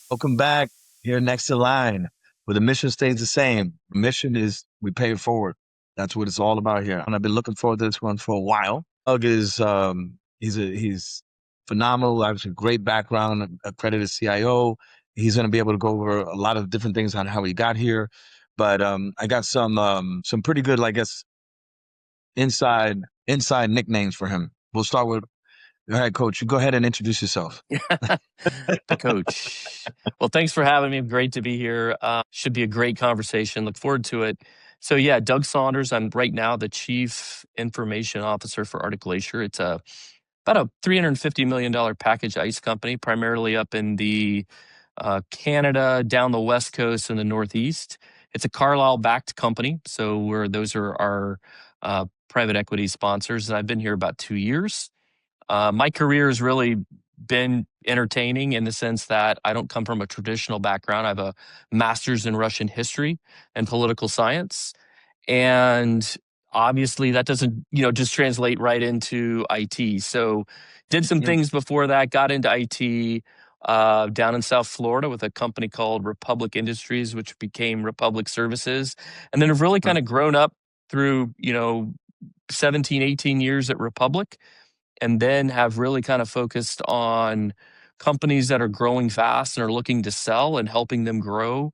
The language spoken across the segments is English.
Welcome back here next to line where the mission stays the same. The mission is we pay it forward. That's what it's all about here. And I've been looking forward to this one for a while. Doug is he's phenomenal. Obviously, great background, accredited CIO. He's going to be able to go over a lot of different things on how he got here. But I got some pretty good, I guess, inside nicknames for him. We'll start with, all right, Coach, you go ahead and introduce yourself. The coach. Well, thanks for having me. Great to be here. Should be a great conversation. Look forward to it. So yeah, Doug Saunders. I'm right now the Chief Information Officer for Arctic Glacier. It's about a $350 million package ice company, primarily up in the Canada, down the West Coast and the Northeast. It's a Carlyle-backed company. So those are our private equity sponsors. And I've been here about 2 years. My career has really been entertaining in the sense that I don't come from a traditional background. I have a master's in Russian history and political science. And obviously that doesn't, just translate right into IT. So did some things before that, got into IT down in South Florida with a company called Republic Industries, which became Republic Services. And then have really kind of grown up through, 17, 18 years at Republic, and then have really kind of focused on companies that are growing fast and are looking to sell and helping them grow,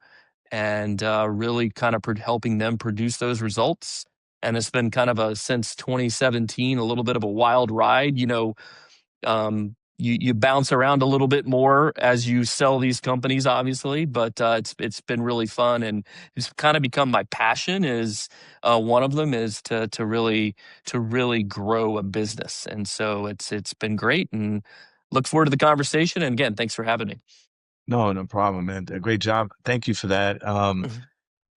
and really kind of helping them produce those results. And it's been kind of since 2017, a little bit of a wild ride. You bounce around a little bit more as you sell these companies, obviously, but it's been really fun, and it's kind of become my passion. Is one of them is to really grow a business, and so it's been great, and look forward to the conversation. And again, thanks for having me. No problem, man. Great job. Thank you for that.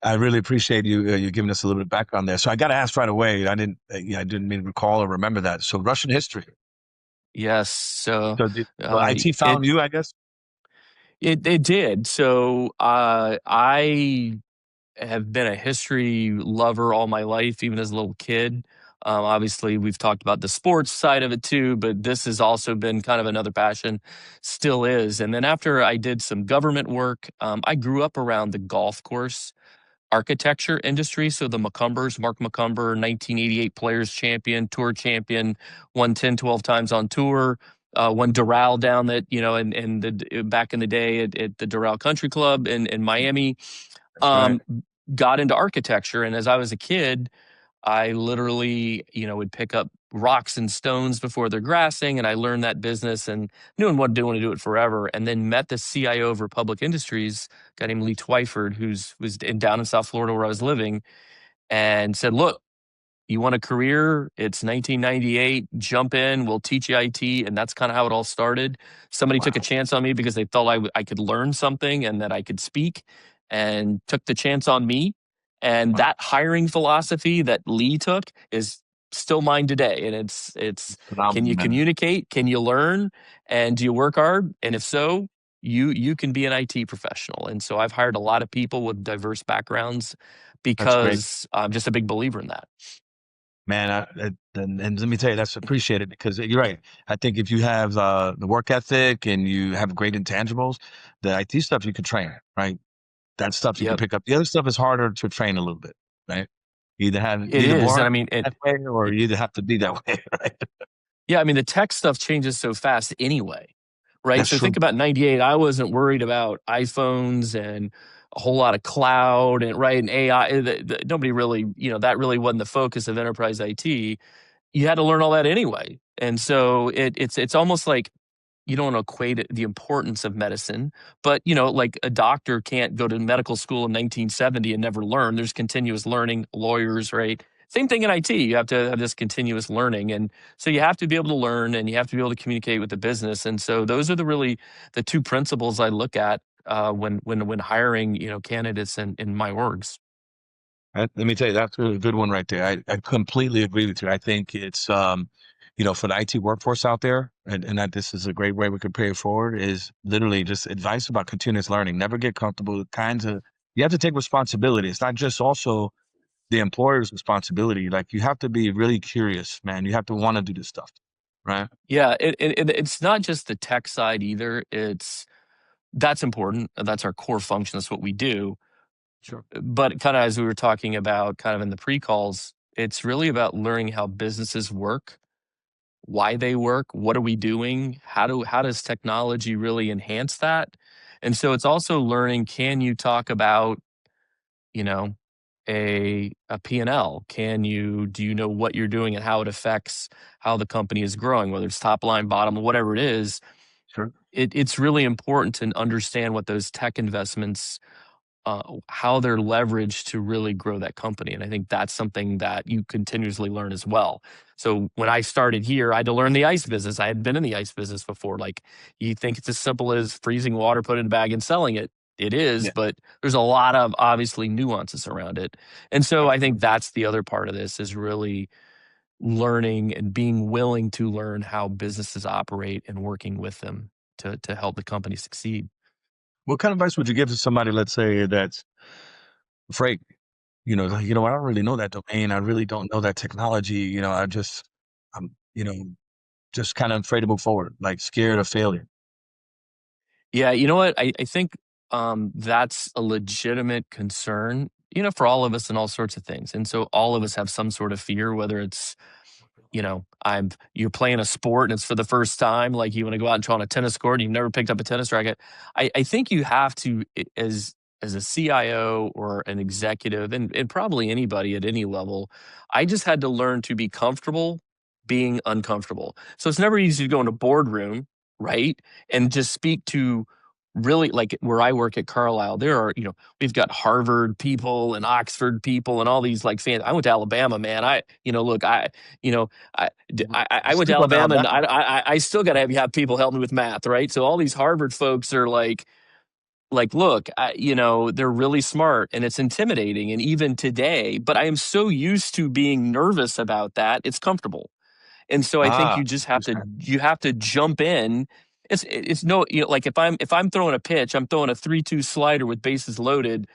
I really appreciate you giving us a little bit of background there. So I got to ask right away. I didn't mean to recall or remember that. So Russian history. Yes. So IT found you, I guess. It did. So I have been a history lover all my life, even as a little kid. Obviously, we've talked about the sports side of it too, but this has also been kind of another passion, still is. And then after I did some government work, I grew up around the golf course architecture industry. So the McCumbers, Mark McCumber, 1988 Players Champion, Tour Champion, won 10, 12 times on tour. Won Doral down that, back in the day at the Doral Country Club in Miami. Right. Got into architecture. And as I was a kid, I literally, would pick up rocks and stones before they're grassing. And I learned that business and knew and didn't want to do it forever. And then met the CIO of Republic Industries, a guy named Lee Twyford, who was down in South Florida where I was living, and said, look, you want a career? It's 1998. Jump in. We'll teach you IT. And that's kind of how it all started. Somebody took a chance on me because they thought I could learn something and that I could speak, and took the chance on me. And that hiring philosophy that Lee took is still mine today. And it's can you communicate? Can you learn? And do you work hard? And if so, you can be an IT professional. And so I've hired a lot of people with diverse backgrounds because I'm just a big believer in that. Man, and let me tell you, that's appreciated, because you're right. I think if you have the work ethic and you have great intangibles, the IT stuff you can train, right? That stuff you can pick up. The other stuff is harder to train a little bit, right? You either have that way, or you either have to be that way, right? Yeah, I mean, the tech stuff changes so fast anyway, right? That's so true. Think about 98. I wasn't worried about iPhones and a whole lot of cloud and AI. Nobody really, that really wasn't the focus of enterprise IT. You had to learn all that anyway. And so it's almost like, you don't want to equate the importance of medicine, but like a doctor can't go to medical school in 1970 and never learn. There's continuous learning. Lawyers, right? Same thing in IT. You have to have this continuous learning, and so you have to be able to learn, and you have to be able to communicate with the business. And so those are the two principles I look at when hiring candidates in my orgs. Let me tell you, that's a good one right there. I completely agree with you. I think it's for the IT workforce out there, and that this is a great way we could pay it forward, is literally just advice about continuous learning. Never get comfortable with you have to take responsibility. It's not just also the employer's responsibility. Like, you have to be really curious, man. You have to want to do this stuff, right? Yeah, it's not just the tech side either. That's important. That's our core function. That's what we do. Sure. But kind of as we were talking about kind of in the pre-calls, it's really about learning how businesses work, why they work, what are we doing, how does technology really enhance that? And so it's also learning, can you talk about, you know, a P&L? Do you know what you're doing and how it affects how the company is growing, whether it's top line, bottom, whatever it is. Sure. It's really important to understand what those tech investments, how they're leveraged to really grow that company. And I think that's something that you continuously learn as well. So when I started here, I had to learn the ice business. I had been in the ice business before. Like, you think it's as simple as freezing water, put it in a bag and selling it. It is, Yeah. but there's a lot of obviously nuances around it. And so I think Absolutely. that's the other part of this, is really learning and being willing to learn how businesses operate and working with them to help the company succeed. What kind of advice would you give to somebody, let's say, that's afraid? Like, I don't really know that domain. I really don't know that technology. I'm, just kind of afraid to move forward, like scared of failure. Yeah, you know what? I think that's a legitimate concern, for all of us in all sorts of things. And so all of us have some sort of fear, whether it's, you're playing a sport and it's for the first time, like you want to go out and try on a tennis court and you've never picked up a tennis racket. I think you have to, as a CIO or an executive, and probably anybody at any level, I just had to learn to be comfortable being uncomfortable. So it's never easy to go in a boardroom, right? And just speak to, really, like where I work at Carlisle, there are, we've got Harvard people and Oxford people and all these like fans. I went to Alabama, man. Look, you know, I, Mhm. I went to Sleep on Alabama, and Alabama. I still got to have people help me with math, right? So all these Harvard folks are like, look, they're really smart and it's intimidating. And even today, but I am so used to being nervous about that, it's comfortable. And so I think Ah, you just understand. you have to jump in. It's no, like if I'm throwing a pitch, I'm throwing a 3-2 slider with bases loaded,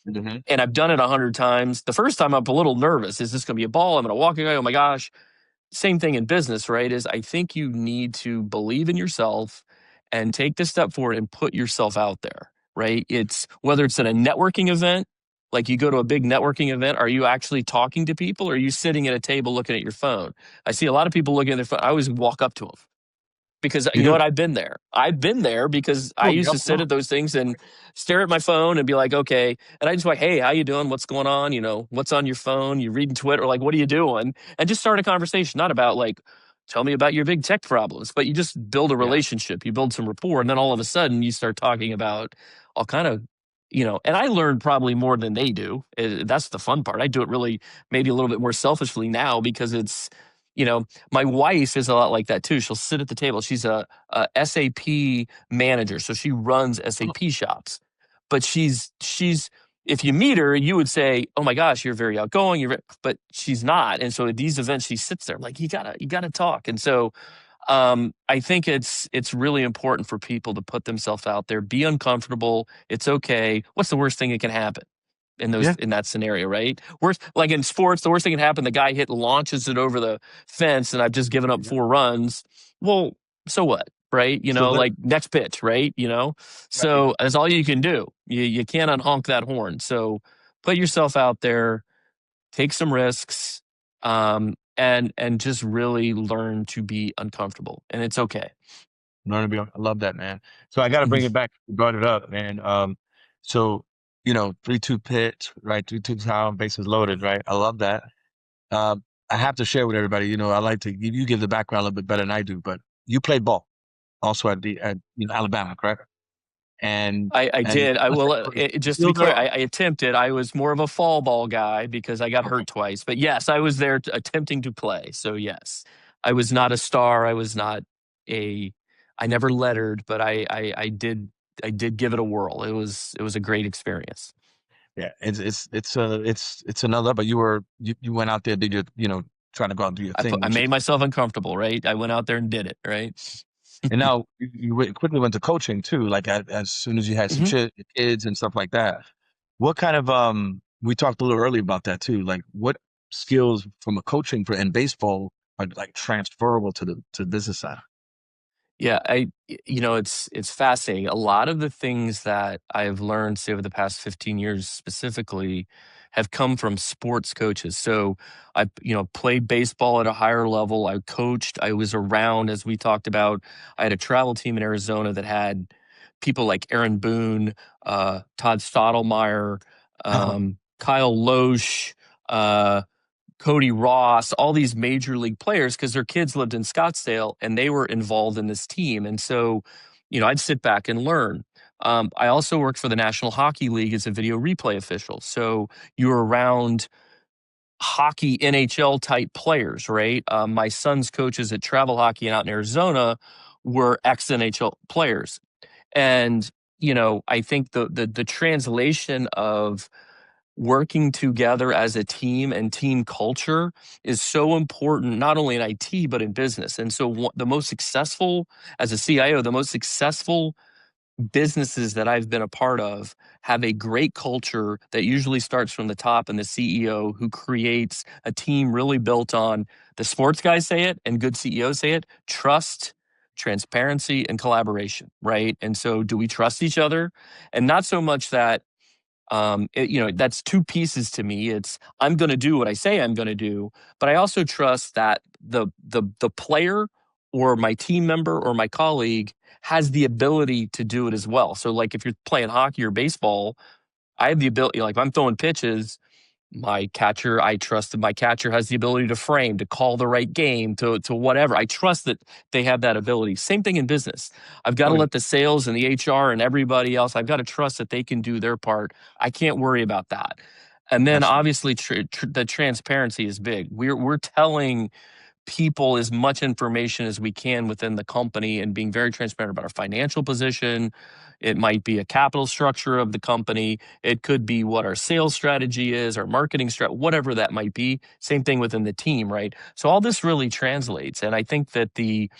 Hmm. and I've done it 100 times. The first time I'm a little nervous. Is this going to be a ball? I'm going to walk away. Oh my gosh. Same thing in business, right? Is I think you need to believe in yourself and take the step forward and put yourself out there, right? It's whether it's at a networking event, like you go to a big networking event, are you actually talking to people, or are you sitting at a table looking at your phone? I see a lot of people looking at their phone. I always walk up to them, because You you know do? what, I've been there. I've been there because I Oh, used yeah, to sit at those things and stare at my phone and be like, okay. And I just like, hey, how you doing? What's going on? What's on your phone? You reading Twitter? Like, what are you doing? And just start a conversation, not about like, tell me about your big tech problems, but you just build a yeah, relationship, you build some rapport, and then all of a sudden you start talking about all kind of, and I learned probably more than they do. That's the fun part. I do it really maybe a little bit more selfishly now, because it's, my wife is a lot like that too. She'll sit at the table. She's a SAP manager, so she runs oh, SAP shops. But she's if you meet her, you would say, "Oh my gosh, you're very outgoing." But she's not. And so at these events, she sits there like, you gotta talk. And so I think it's really important for people to put themselves out there, be uncomfortable. It's okay. What's the worst thing that can happen yeah, in that scenario, right? Worst, like in sports, the worst thing can happen, the guy launches it over the fence and I've just given up yeah. 4 runs. Well, so what? Right? Still there, Like next pitch, right? right? So that's all you can do. You can't unhonk that horn. So put yourself out there, take some risks, and just really learn to be uncomfortable. And it's okay. Learn to be. I love that, man. So I got to bring it back. You brought it up, man. So 3-2 pitch, right? 3-2 count, bases loaded, right? I love that. Um, I have to share with everybody. I like to you give the background a little bit better than I do, but you played ball also at Alabama, correct? I And did. I let's say will. for the Just to be field clear, goal. I attempted. I was more of a fall ball guy because I got Okay. hurt twice. But yes, I was there attempting to play. So yes, I was not a star. I was not a. I never lettered, but I did. I did give it a whirl. It was a great experience. Yeah, it's another. But you went out there, did trying to go out and do your thing, I which made is. myself uncomfortable. Right. I went out there and did it. Right. And now quickly went to coaching too. Like as soon as you had some Mhm. kids and stuff like that. What kind of we talked a little earlier about that too. Like what skills from a coaching and baseball are like transferable to the business side? Yeah, it's fascinating. A lot of the things that I've learned, say, over the past 15 years specifically, have come from sports coaches. So I, played baseball at a higher level. I coached. I was around, as we talked about. I had a travel team in Arizona that had people like Aaron Boone, Todd Stottlemyre, Oh, Kyle Loesch, uh, Cody Ross, all these major league players, because their kids lived in Scottsdale and they were involved in this team. And so, I'd sit back and learn. I also worked for the National Hockey League as a video replay official. So you're around hockey NHL type players, right? My son's coaches at travel hockey out in Arizona were ex NHL players. And, I think the translation of working together as a team and team culture is so important, not only in IT, but in business. And so, the most successful, as a CIO, the most successful businesses that I've been a part of have a great culture that usually starts from the top, and the CEO who creates a team really built on, the sports guys say it and good CEOs say it, trust, transparency, and collaboration, right? And so, do we trust each other? And not so much that that's two pieces to me. It's, I'm going to do what I say I'm going to do, but I also trust that the player or my team member or my colleague has the ability to do it as well. So, like, if you're playing hockey or baseball, I have the ability. Like, if I'm throwing pitches, my catcher, I trust that my catcher has the ability to frame, to call the right game, to whatever. I trust that they have that ability. Same thing in business. I've got to okay, let the sales and the HR and everybody else, I've got to trust that they can do their part. I can't worry about that. And then absolutely. obviously the transparency is big. We're telling people as much information as we can within the company and being very transparent about our financial position. It might be a capital structure of the company. It could be what our sales strategy is, our marketing strategy, whatever that might be. Same thing within the team, right? So all this really translates. And I think that the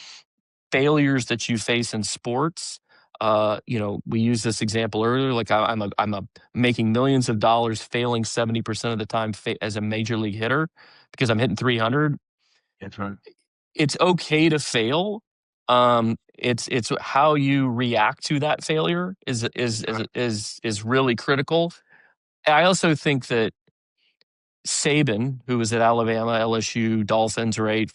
failures that you face in sports, we used this example earlier. Like, I'm making millions of dollars, failing 70% of the time as a major league hitter because I'm hitting 300. That's right. It's okay to fail. It's how you react to that failure Right. is really critical. I also think that Saban, who was at Alabama, LSU, Dolphins, right?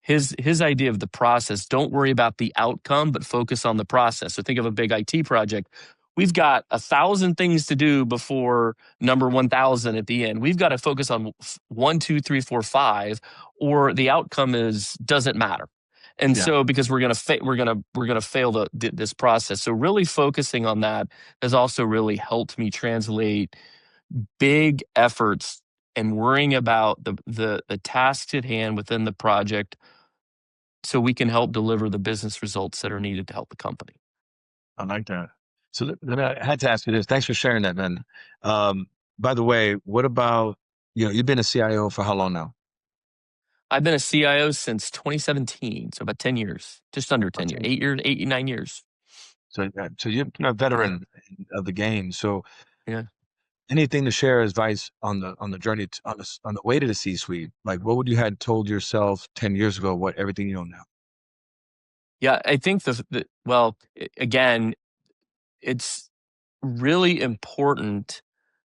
His idea of the process, don't worry about the outcome, but focus on the process. So think of a big IT project. We've got 1,000 things to do before number 1,000 at the end. We've got to focus on 1, 2, 3, 4, 5, or the outcome doesn't matter. And Yeah, so, because we're gonna fail this process. So really focusing on that has also really helped me translate big efforts and worrying about the tasks at hand within the project so we can help deliver the business results that are needed to help the company. I like that. So I had to ask you this. Thanks for sharing that, man. Um, by the way, what about, you've been a CIO for how long now? I've been a CIO since 2017, so about 10 years, just under 10 About years, 10. 8 years, 8, 9 years. So you're a Yeah, veteran of the game. So yeah. anything to share advice on the journey on the way to the C-suite? Like, what would you had told yourself 10 years ago? What everything you know now? Yeah, I think well, again, it's really important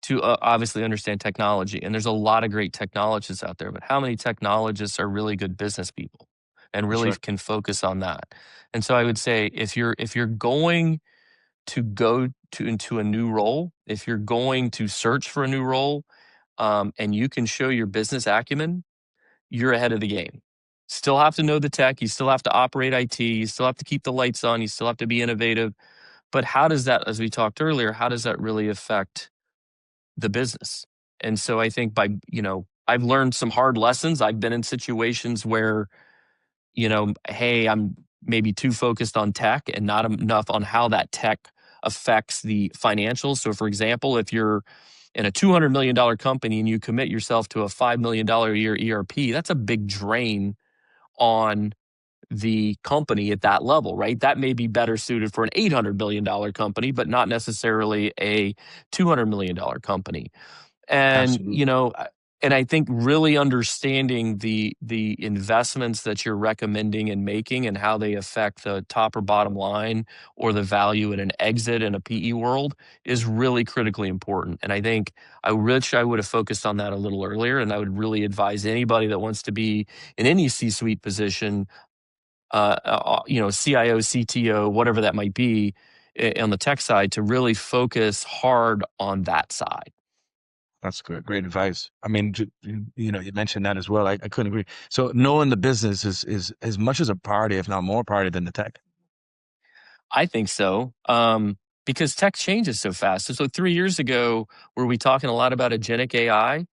to obviously understand technology. And there's a lot of great technologists out there, but how many technologists are really good business people and That's really right. can focus on that? And so I would say, if you're going to go into a new role, if you're going to search for a new role, and you can show your business acumen, you're ahead of the game. Still have to know the tech, you still have to operate IT, you still have to keep the lights on, you still have to be innovative. But how does that, as we talked earlier, how does that really affect the business? And so I think I've learned some hard lessons. I've been in situations where, hey, I'm maybe too focused on tech and not enough on how that tech affects the financials. So, for example, if you're in a $200 million company and you commit yourself to a $5 million a year ERP, that's a big drain on the company at that level, right? That may be better suited for an $800 million company, but not necessarily a $200 million company. And, Absolutely. And I think really understanding the investments that you're recommending and making and how they affect the top or bottom line or the value at an exit in a PE world is really critically important. And I think I wish I would have focused on that a little earlier. And I would really advise anybody that wants to be in any C-suite position, CIO, CTO, whatever that might be, on the tech side, to really focus hard on that side. That's good. Great advice. I mean, you mentioned that as well. I couldn't agree. So knowing the business is as much as a priority, if not more priority than the tech. I think so. Because tech changes so fast. So 3 years ago, were we talking a lot about agentic AI?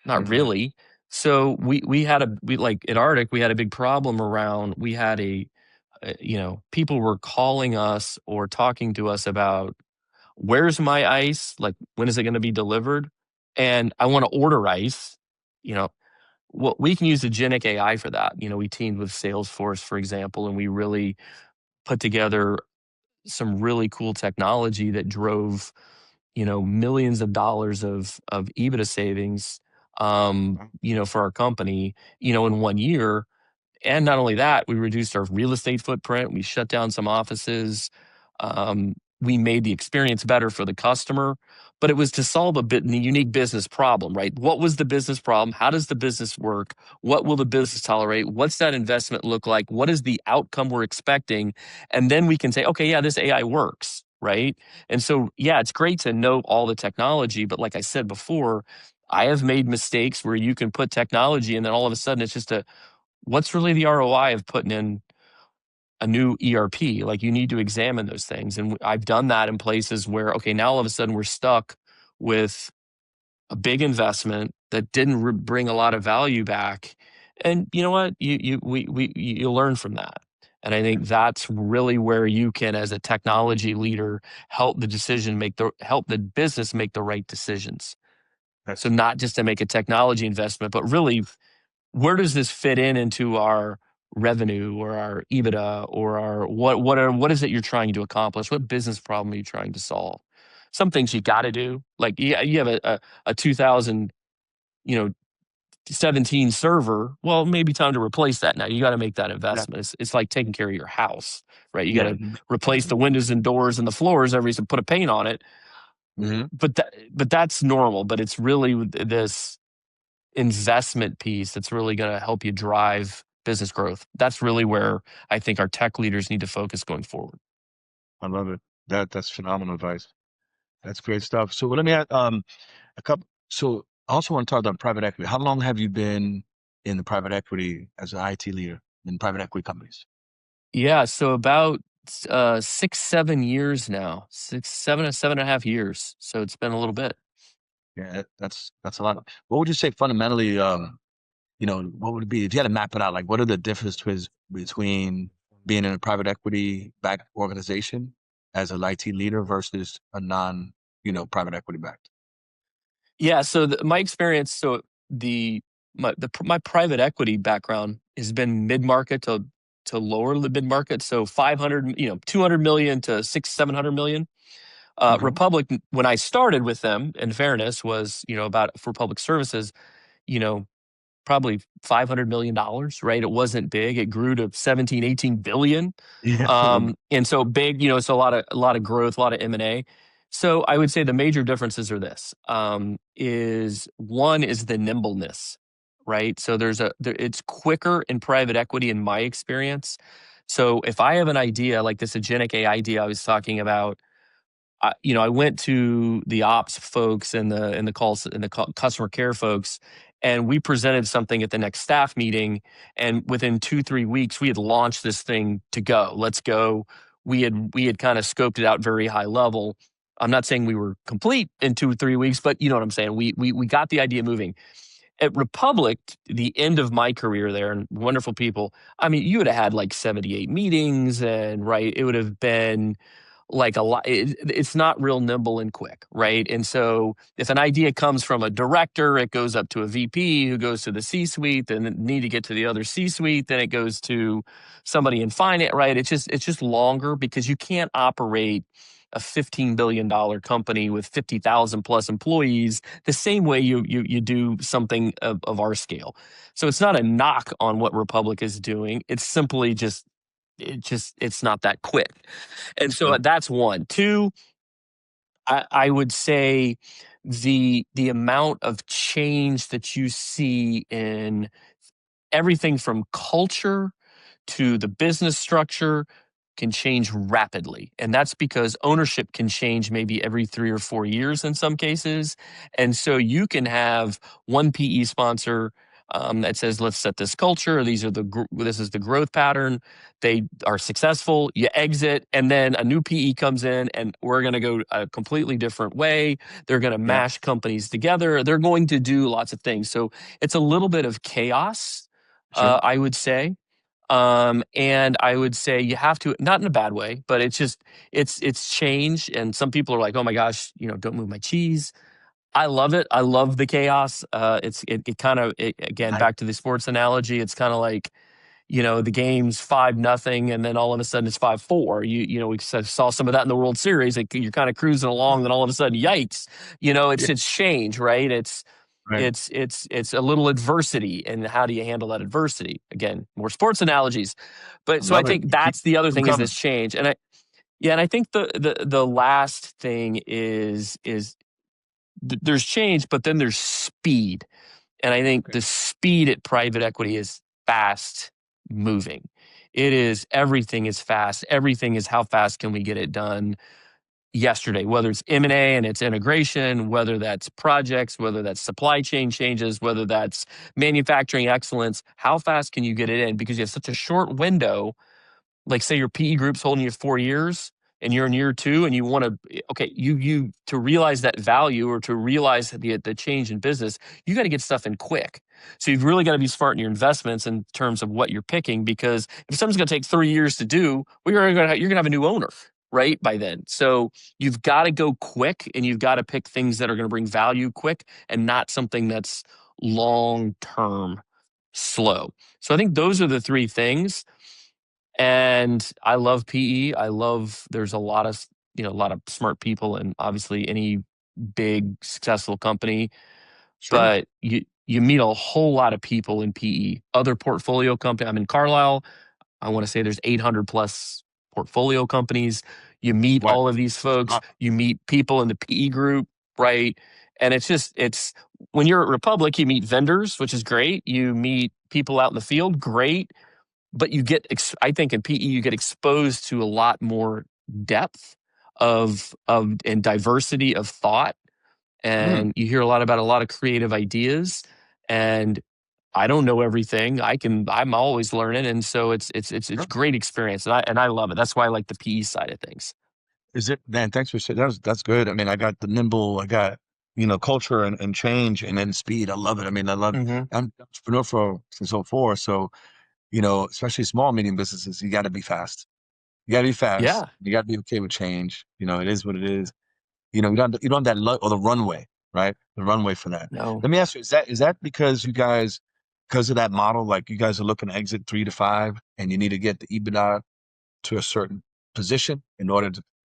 Not Mhm. really. So we like at Arctic, we had a big problem around, we had people were calling us or talking to us about, where's my ice? Like, when is it going to be delivered? And I want to order ice. You know, well, we can use agentic AI for that. We teamed with Salesforce, for example, and we really put together some really cool technology that drove, millions of dollars of EBITDA savings, for our company, in 1 year. And not only that, we reduced our real estate footprint. We shut down some offices. We made the experience better for the customer, but it was to solve a bit unique business problem, right? What was the business problem? How does the business work? What will the business tolerate? What's that investment look like? What is the outcome we're expecting? And then we can say, okay, yeah, this AI works, right? And so, yeah, it's great to know all the technology, but like I said before, I have made mistakes where you can put technology and then all of a sudden it's just what's really the ROI of putting in a new ERP? Like, you need to examine those things. And I've done that in places where, okay, now all of a sudden we're stuck with a big investment that didn't bring a lot of value back. And you know what? You learn from that. And I think that's really where you can, as a technology leader, help the business make the right decisions. So That's not just to make a technology investment, but really, where does this fit into our revenue or our EBITDA or our what is it you're trying to accomplish? What business problem are you trying to solve? Some things you got to do. Like, you have a 2000, you know, 17 server. Well, maybe time to replace that now. You got to make that yeah, investment. It's like taking care of your house, right? You got yeah. to replace the windows and doors and the floors put a paint on it. Hmm. But that's normal. But it's really this investment piece that's really going to help you drive business growth. That's really where I think our tech leaders need to focus going forward. I love it. That's phenomenal advice. That's great stuff. So let me ask a couple. So I also want to talk about private equity. How long have you been in the private equity as an IT leader in private equity companies? Yeah, so about 6, 7 years now, 7.5 years. So it's been a little bit. Yeah, that's a lot. What would you say fundamentally? What would it be if you had to map it out? Like, what are the differences between being in a private equity backed organization as an IT leader versus a non, private equity backed? Yeah, so my experience, so my private equity background has been mid market to lower the mid market, so 500, 200 million to 600-700 million. Hmm. Republic, when I started with them, in fairness, was, about, for public services, you know, probably $500 million, right? It wasn't big. It grew to 17, 18 billion. Yeah. And so big, so a lot of growth, a lot of M&A. So I would say the major differences are this, is one is the nimbleness, right? So it's quicker in private equity in my experience. So if I have an idea like this agentic AI idea I was talking about, I went to the ops folks and the customer care folks, and we presented something at the next staff meeting. And within 2-3 weeks, we had launched this thing to go. Let's go. We had kind of scoped it out very high level. I'm not saying we were complete in 2 or 3 weeks, but you know what I'm saying. We got the idea moving. At Republic, the end of my career there, and wonderful people. I mean, you would have had like 78 meetings, and right, it would have been like a lot. It's not real nimble and quick, right? And so if an idea comes from a director, it goes up to a VP who goes to the C-suite, then need to get to the other C-suite, then it goes to somebody in finance, right? It's just longer because you can't operate a $15 billion company with 50,000 plus employees the same way you do something of our scale. So it's not a knock on what Republic is doing. It's simply it's not that quick. And so Sure. that's one. Two, I would say the amount of change that you see in everything from culture to the business structure can change rapidly. And that's because ownership can change maybe every 3 or 4 years in some cases. And so you can have one PE sponsor that says, let's set this culture. This is the growth pattern. They are successful. You exit, and then a new PE comes in, and we're going to go a completely different way. They're going to Yeah. mash companies together. They're going to do lots of things. So it's a little bit of chaos, Sure. I would say. And I would say you have to, not in a bad way, but it's change. And some people are like, oh my gosh, don't move my cheese. I love it. I love the chaos. It kind of, again, I, back to the sports analogy. It's kind of like, the game's 5-0, and then all of a sudden it's 5-4. We saw some of that in the World Series. Like, you're kind of cruising along, then all of a sudden, yikes! yeah. It's change, right? It's Right. it's it's it's a little adversity, and how do you handle that adversity? Again, more sports analogies, but I so I love it. think You keep that's the other them thing is this coming. change, and I think the last thing is there's change, but then there's speed. And I think Okay. the speed at private equity is fast moving. Everything is fast. Everything is how fast can we get it done yesterday, whether it's M&A and its integration, whether that's projects, whether that's supply chain changes, whether that's manufacturing excellence. How fast can you get it in? Because you have such a short window, like say your PE group's holding you 4 years and you're in year two, and you want to, okay, you to realize that value, or to realize the change in business, you got to get stuff in quick. So you've really got to be smart in your investments in terms of what you're picking, because if something's going to take 3 years to do, well, you're going to have a new owner, right, by then. So you've got to go quick, and you've got to pick things that are going to bring value quick, and not something that's long term slow. So I think those are the three things. And I love PE. There's a lot of smart people, and obviously any big successful company, Sure. but you meet a whole lot of people in PE. Other portfolio company. I'm in Carlisle. I want to say there's 800 plus portfolio companies. You meet What? all of these That's folks. not You meet people in the PE group, right? And it's when you're at Republic, you meet vendors, which is great. You meet people out in the field, great, but I think in PE you get exposed to a lot more depth of and diversity of thought, mm, and you hear a lot about a lot of creative ideas. And I don't know everything. I'm always learning, and so it's sure. great experience, and I love it. That's why I like the PE side of things. Is it, man? Thanks for saying that's good. I mean, I got the nimble, I got, culture and change and then speed. I love it. I mean, Hmm. I'm an entrepreneur since '04. So, especially small, medium businesses, you got to be fast. You got to be fast. Yeah. You got to be okay with change. It is what it is. You don't have that luck or the runway, right? The runway for that. No. Let me ask you, is that because because of that model, like you guys are looking to exit 3 to 5 and you need to get the EBITDA to a certain position in order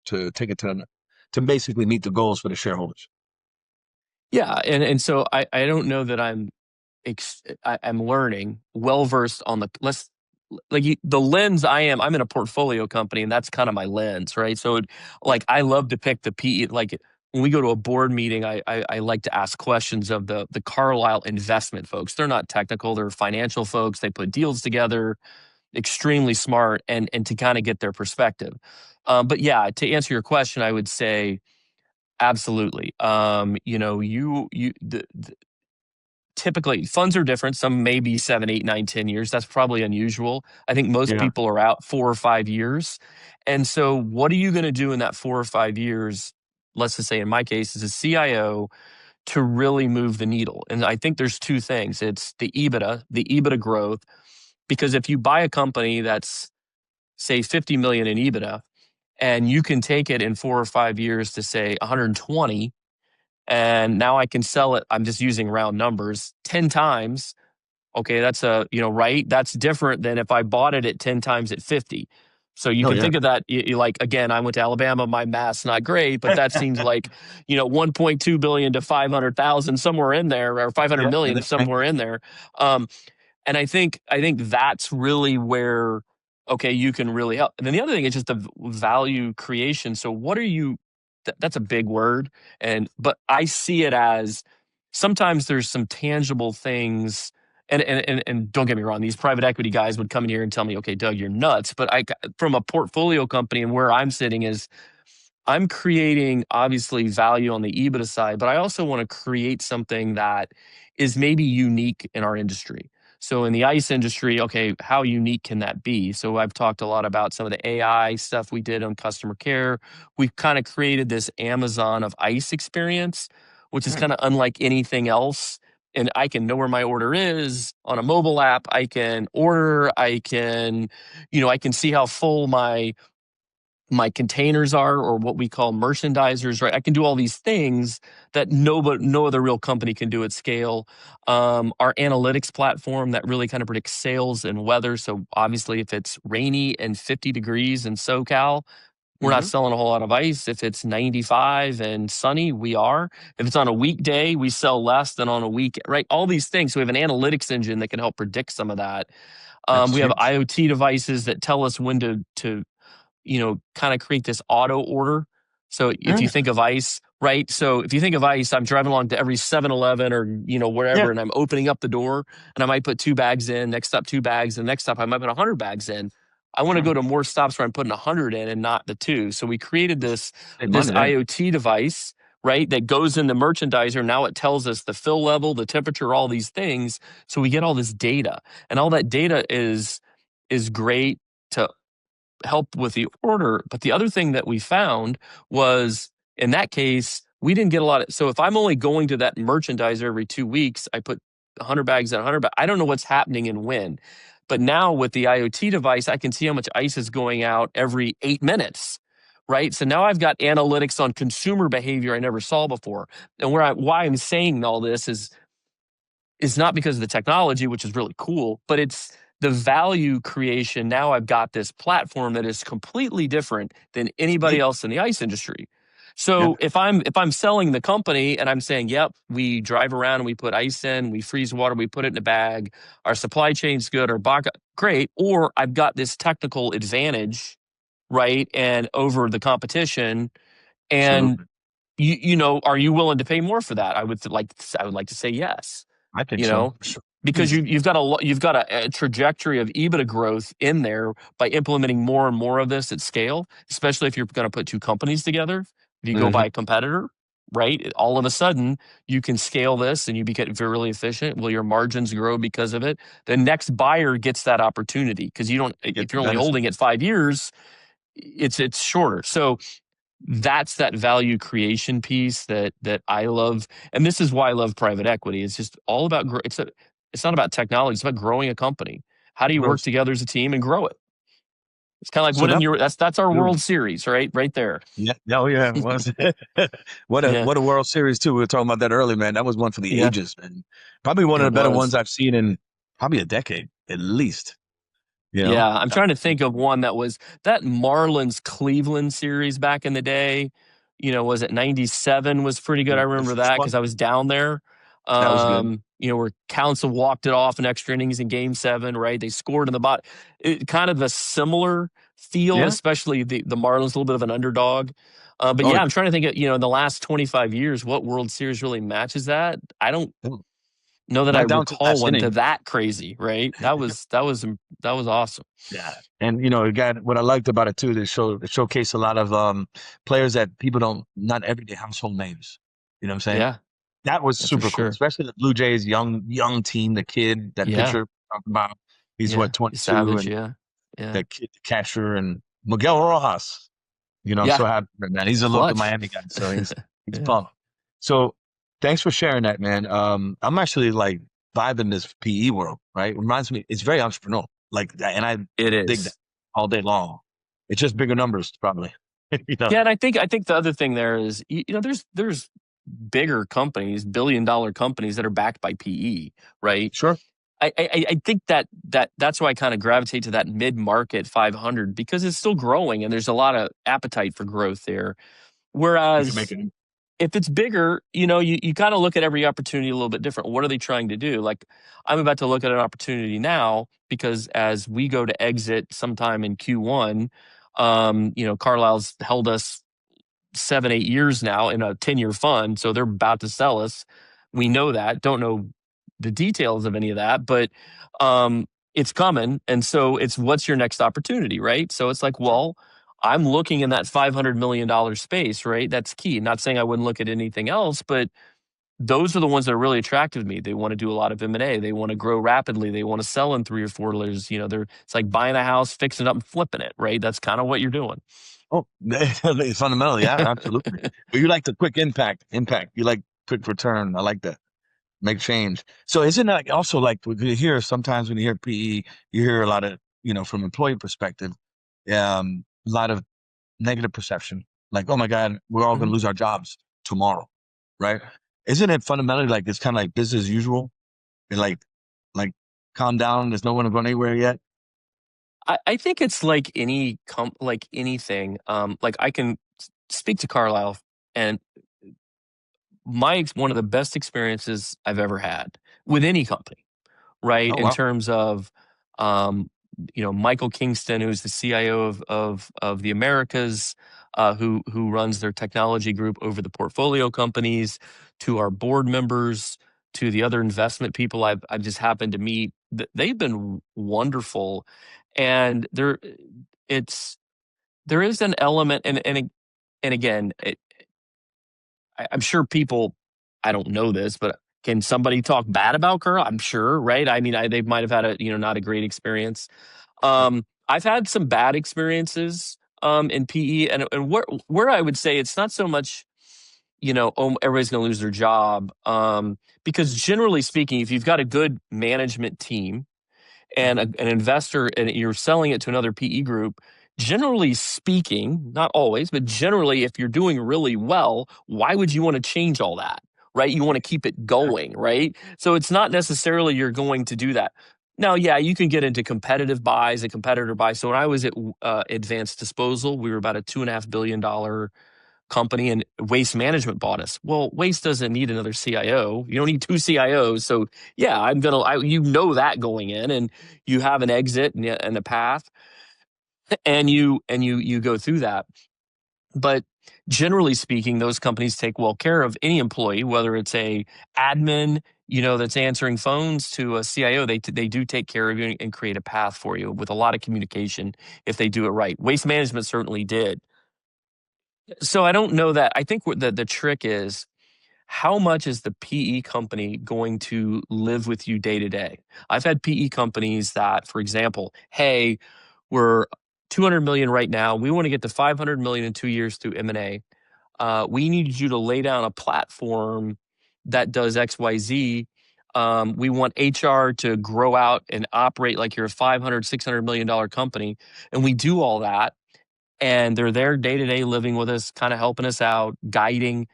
to take it to basically meet the goals for the shareholders? Yeah, and so I don't know that I'm learning, well versed on the lens I'm in a portfolio company, and that's kind of my lens, right? So like I love to pick the PE, like when we go to a board meeting, I like to ask questions of the Carlisle investment folks. They're not technical, they're financial folks. They put deals together, extremely smart, and to kind of get their perspective. But yeah, to answer your question, I would say absolutely. Typically funds are different. Some may be 7, 8, 9, 10 years. That's probably unusual. I think most Yeah. people are out 4 or 5 years. And so what are you going to do in that 4 or 5 years? Let's just say in my case as a CIO, to really move the needle. And I think there's two things. It's the EBITDA growth, because if you buy a company that's say 50 million in EBITDA, and you can take it in 4 or 5 years to say 120, and now I can sell it, I'm just using round numbers, 10 times. Okay, right? That's different than if I bought it at 10 times at 50. So you Oh can yeah. think of that. You like, again, I went to Alabama. My math's not great, but that seems like 1.2 billion to 500,000 somewhere in there, or 500 Yeah. million Right. somewhere in there. Um, and I think that's really where, okay, you can really help. And then the other thing is just the value creation. So what are you? That's a big word, but I see it as sometimes there's some tangible things. And don't get me wrong, these private equity guys would come in here and tell me, okay, Doug, you're nuts. But from a portfolio company and where I'm sitting is I'm creating obviously value on the EBITDA side, but I also want to create something that is maybe unique in our industry. So in the ice industry, okay, how unique can that be? So I've talked a lot about some of the AI stuff we did on customer care. We've kind of created this Amazon of ice experience, which is Mm, kind of unlike anything else. And I can know where my order is on a mobile app. I can order. I can see how full my containers are, or what we call merchandisers, right? I can do all these things that no other real company can do at scale. Our analytics platform that really kind of predicts sales and weather. So obviously, if it's rainy and 50 degrees in SoCal, we're not mhm. selling a whole lot of ice. If it's 95 and sunny, we are. If it's on a weekday, we sell less than on a week, right? All these things. So we have an analytics engine that can help predict some of that. That's We have huge. IoT devices that tell us when to kind of create this auto order. So if you Mm, think of ice, right? So if you think of ice, I'm driving along to every 7-Eleven or, yeah. wherever, and I'm opening up the door and I might put 2 bags in, next stop 2 bags, and next stop I might put 100 bags in. I want to Mm, go to more stops where I'm putting 100 in and not the two. So we created save this money there. IoT device, right? That goes in the merchandiser. Now it tells us the fill level, the temperature, all these things. So we get all this data, and all that data is great to help with the order. But the other thing that we found was, in that case, we didn't get a lot of. So if I'm only going to that merchandiser every 2 weeks, I put 100 bags in 100 bags. I don't know what's happening and when. But now with the IoT device, I can see how much ice is going out every 8 minutes. Right. So now I've got analytics on consumer behavior I never saw before. And why I'm saying all this is not because of the technology, which is really cool, but it's the value creation. Now I've got this platform that is completely different than anybody Neat. else in the ice industry. Yeah. So if I'm selling the company and I'm saying, yep, we drive around and we put ice in, we freeze water, we put it in a bag, our supply chain's good, our great, or I've got this technical advantage, right, and over the competition, and Absolutely. are you willing to pay more for that? I would like to say yes. I think You so. know, For sure. because Easy. you've got a trajectory of EBITDA growth in there by implementing more and more of this at scale, especially if you're going to put two companies together. If you go Hmm. buy a competitor, right, all of a sudden you can scale this and you become really efficient. Will your margins grow because of it? The next buyer gets that opportunity because you don't. You get If the you're only benefit. holding it 5 years, it's shorter. So that's that value creation piece that I love, and this is why I love private equity. It's just all about it's not about technology. It's about growing a company. How do you work Growth. together as a team and grow it? It's kind of like So winning that your. That's our was World Series, right there. yeah. Oh yeah. It was. what a Yeah, what a World Series too. We were talking about that earlier, man. That was one for the yeah, ages, man. Probably one of it the better was. ones I've seen in probably a decade at least. You know. Yeah, I'm trying to think of one that was that Marlins Cleveland series back in the day. Was it 97 was pretty good. I The remember first that one because I was down there. that was good. Where Council walked it off in extra innings in game 7, right? They scored in the bot. Kind of a similar feel, Yeah. especially the Marlins, a little bit of an underdog. But Oh, yeah, I'm trying to think of, in the last 25 years, what World Series really matches that. I don't yeah. know that I Not down to recall last one inning. that crazy, right? That was awesome. Yeah. And again, what I liked about it too, it showcased a lot of players that people don't, not everyday household names. You know what I'm saying? Yeah. That was Yeah, for super cool, sure. especially the Blue Jays young team, the kid, that Yeah. pitcher talking about, he's what, Yeah. 22, Savage. and Yeah. Yeah. that kid, the catcher, and Miguel Rojas. I'm Yeah. so happy for him, man. He's a local Clutch. Miami guy, so he's Yeah. pumped. So thanks for sharing that, man. I'm actually like vibing this PE world, right? Reminds me, it's very entrepreneurial, like that, and I It dig that is. all day long. It's just bigger numbers, probably. you know, Yeah, and I think the other thing there is there's bigger companies, billion-dollar companies that are backed by PE, right? sure. I think that's why I kind of gravitate to that mid-market 500 because it's still growing and there's a lot of appetite for growth there. You can make Whereas it. if it's bigger, you kind of look at every opportunity a little bit different. What are they trying to do? Like I'm about to look at an opportunity now because as we go to exit sometime in Q1, Carlisle's held us 7, 8 years now in a 10-year fund. So they're about to sell us. We know that. Don't know the details of any of that, but it's coming. And so it's what's your next opportunity, right? So it's like, well, I'm looking in that $500 million space, right? That's key. Not saying I wouldn't look at anything else, but those are the ones that are really attractive to me. They want to do a lot of M&A. They want to grow rapidly. They want to sell in 3 or 4 years. It's like buying a house, fixing it up and flipping it, right? That's kind of what you're doing. Oh, fundamentally, yeah, absolutely. But you like the quick impact. You like quick return. I like that. Make change. So isn't that also like we hear sometimes when you hear PE, you hear a lot of, from employee perspective, a lot of negative perception. Like, oh my God, we're all going Mhm. to lose our jobs tomorrow, right? Isn't it fundamentally like it's kind of like business as usual? And like calm down. There's no one going anywhere yet. I think it's like like anything. Like I can speak to Carlisle, and one of the best experiences I've ever had with any company, right? Oh In well. terms of, um, Michael Kingston, who's the CIO of the Americas, who runs their technology group over the portfolio companies, to our board members, to the other investment people I've just happened to meet. They've been wonderful, and there is an element, and again, I'm sure people, I don't know this, but can somebody talk bad about Curl? I'm sure, right? I mean, they might have had a not a great experience. I've had some bad experiences in PE, and where I would say it's not so much, oh, everybody's going to lose their job, because generally speaking, if you've got a good management team and Mm-hmm. an investor and you're selling it to another PE group, generally speaking, not always, but generally, if you're doing really well, why would you want to change all that? Right? You want to keep it going, right? So it's not necessarily you're going to do that. Now, yeah, you can get into competitive buys, a competitor buy. So when I was at Advanced Disposal, we were about a $2.5 billion company, and Waste Management bought us. Well, Waste doesn't need another CIO. You don't need two CIOs. So yeah, that going in, and you have an exit and a path, and you go through that. But generally speaking, those companies take well care of any employee, whether it's a admin, that's answering phones, to a CIO. They do take care of you and create a path for you with a lot of communication if they do it right. Waste Management certainly did. So I don't know that. I think what the trick is, how much is the PE company going to live with you day to day? I've had PE companies that, for example, hey, we're 200 million right now. We want to get to 500 million in 2 years through M&A. We need you to lay down a platform that does XYZ. We want HR to grow out and operate like you're a 500, $600 million company. And we do all that. And they're there day to day living with us, kind of helping us out, guiding,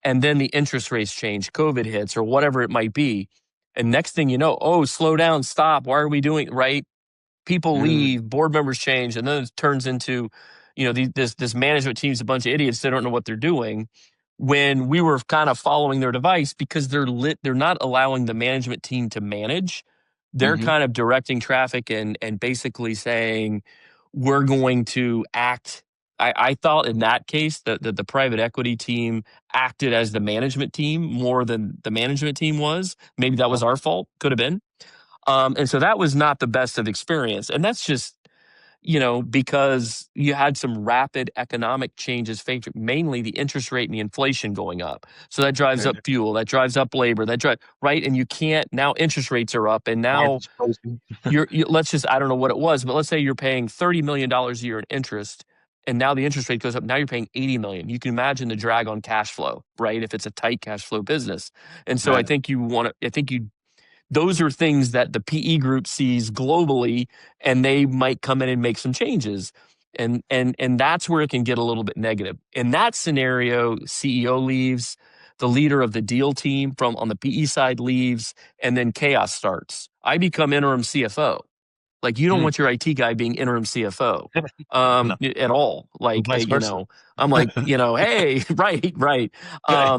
and then the interest rates change, COVID hits, or whatever it might be. And next thing you know, oh, slow down, stop. Why are we doing right? People Mm-hmm. leave, board members change, and then it turns into, this management team's a bunch of idiots. They don't know what they're doing. When we were kind of following their device because they're not allowing the management team to manage. They're Mm-hmm. kind of directing traffic and basically saying, we're going to act. I thought in that case that the private equity team acted as the management team more than the management team was. Maybe that was Oh, our fault. Could have been. And so that was not the best of experience. And that's just, because you had some rapid economic changes, mainly the interest rate and the inflation going up. So that drives up okay. fuel, that drives up labor, right. And you can't, now interest rates are up, and now Market's closing. let's just, I don't know what it was, but let's say you're paying $30 million a year in interest. And now the interest rate goes up. Now you're paying 80 million. You can imagine the drag on cash flow, right? If it's a tight cash flow business. And so I Right. think those are things that the PE group sees globally, and they might come in and make some changes. And that's where it can get a little bit negative. In that scenario, CEO leaves, the leader of the deal team from on the PE side leaves, and then chaos starts. I become interim CFO. Like, you don't Mm. want your IT guy being interim CFO No, at all. or Like, vice versa. I'm like, hey, right, right. Right.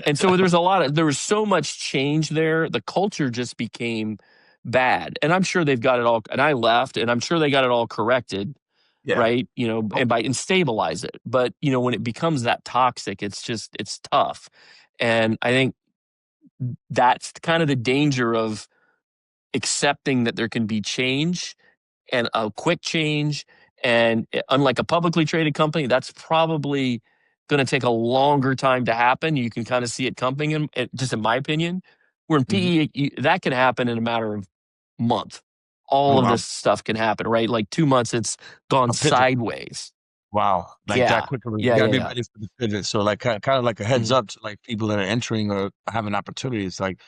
And so there was so much change there. The culture just became bad. And I'm sure they've got it all. And I left, and I'm sure they got it all corrected, Yeah. right? And stabilize it. But, when it becomes that toxic, it's tough. And I think that's kind of the danger of accepting that there can be change, and a quick change. And unlike a publicly traded company, that's probably going to take a longer time to happen. You can kind of see it coming, just in my opinion. Where in Hmm. PE, that can happen in a matter of month. Oh All of wow. this stuff can happen, right? Like 2 months, it's gone A pivot. sideways. Wow. Like that Yeah, quickly. You yeah, got to yeah, be yeah. ready for the pivot. So like kind of like a heads Mhm. up to like people that are entering or having opportunities. Like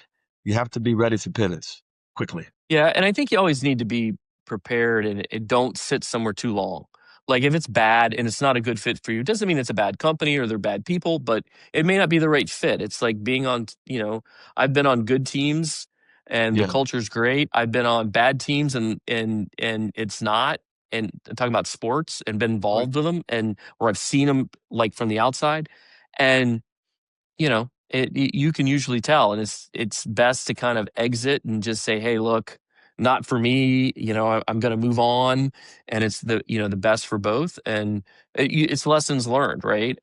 you have to be ready for pivots quickly. Yeah, and I think you always need to be prepared, and don't sit somewhere too long. Like, if it's bad and it's not a good fit for you, doesn't mean it's a bad company or they're bad people, but it may not be the right fit. It's like being on, I've been on good teams and the Yeah. culture's great. I've been on bad teams, and it's not. And I'm talking about sports, and been Oh, yeah. involved with them, and where I've seen them like from the outside. And you can usually tell, and it's best to kind of exit and just say, "Hey, look, not for me. I'm going to move on," and it's the best for both, and it's lessons learned, right?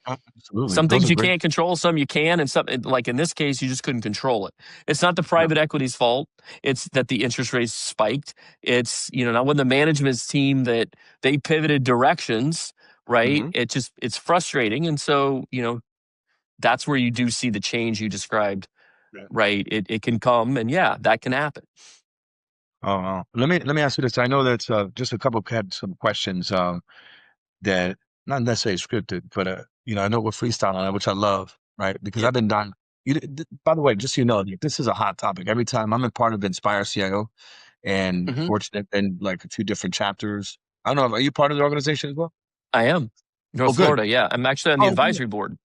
Absolutely. Some Those things are you great. can't control, some you can, and some, like in this case, you just couldn't control it. It's not the No. private equity's fault. It's that the interest rates spiked. It's not when the management's team that they pivoted directions, right? Hmm. It's frustrating, and so that's where you do see the change you described, Yeah. right? It can come, and yeah, that can happen. Let me ask you this. I know that's just a couple had some questions that not necessarily scripted, but I know we're freestyling on it, which I love, right? Because Yep. I've been done. By the way, just so you know, like, this is a hot topic. Every time I'm a part of Inspire CIO and Hmm. fortunate in like a few different chapters. I don't know. Are you part of the organization as well? I am. Oh, North good. Florida. Yeah. I'm actually on the Oh, good. advisory board,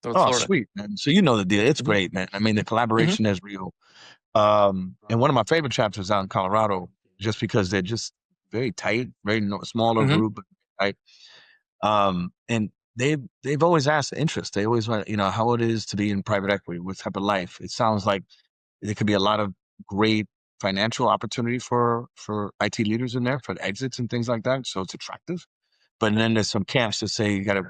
North Oh, Florida. sweet, man. So you know the deal. It's Hmm. great, man. I mean, the Hmm. collaboration is real. And one of my favorite chapters out in Colorado, just because they're just very tight, very smaller Hmm. group, but tight. And they've always asked the interest. They always want, how it is to be in private equity, what type of life. It sounds like there could be a lot of great financial opportunity for IT leaders in there for exits and things like that. So it's attractive. But then there's some camps that say you gotta,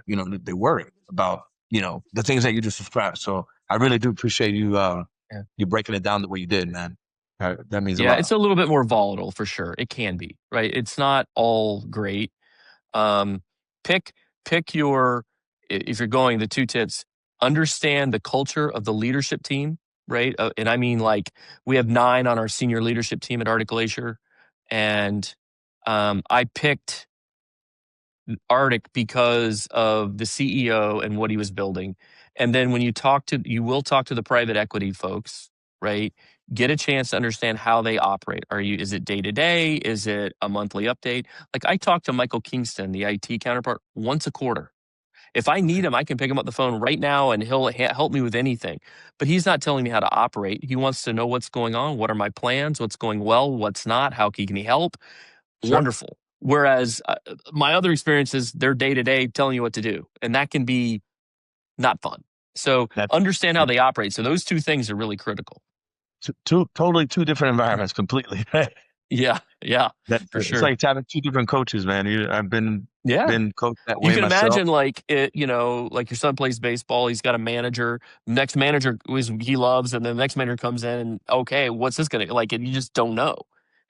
they worry about, the things that you just described. So I really do appreciate Yeah. you breaking it down the way you did, man. That means a Yeah. It's lot. a little bit more volatile for sure. It can be, right? It's not all great. Um, pick pick your if you're going, the two tips: understand the culture of the leadership team, right? And I mean, like, we have 9 on our senior leadership team at Arctic Glacier, and I picked Arctic because of the CEO and what he was building. And then when you will talk to the private equity folks, right? Get a chance to understand how they operate. Is it day to day? Is it a monthly update? Like, I talk to Michael Kingston, the IT counterpart, once a quarter. If I need Okay. him, I can pick him up the phone right now, and he'll help me with anything. But he's not telling me how to operate. He wants to know what's going on. What are my plans? What's going well? What's not? How can he help? Sure. Wonderful. Whereas my other experiences, they're day to day telling you what to do, and that can be not fun. So That's understand how yeah. they operate. So those two things are really critical. Two totally two different environments completely. Yeah, yeah, That's for it's sure. like having two different coaches, man. I've been Yeah. been coached that You way can myself. imagine, like, like your son plays baseball, he's got a manager, next manager he loves, and then the next manager comes in, and okay, what's this gonna like? And you just don't know.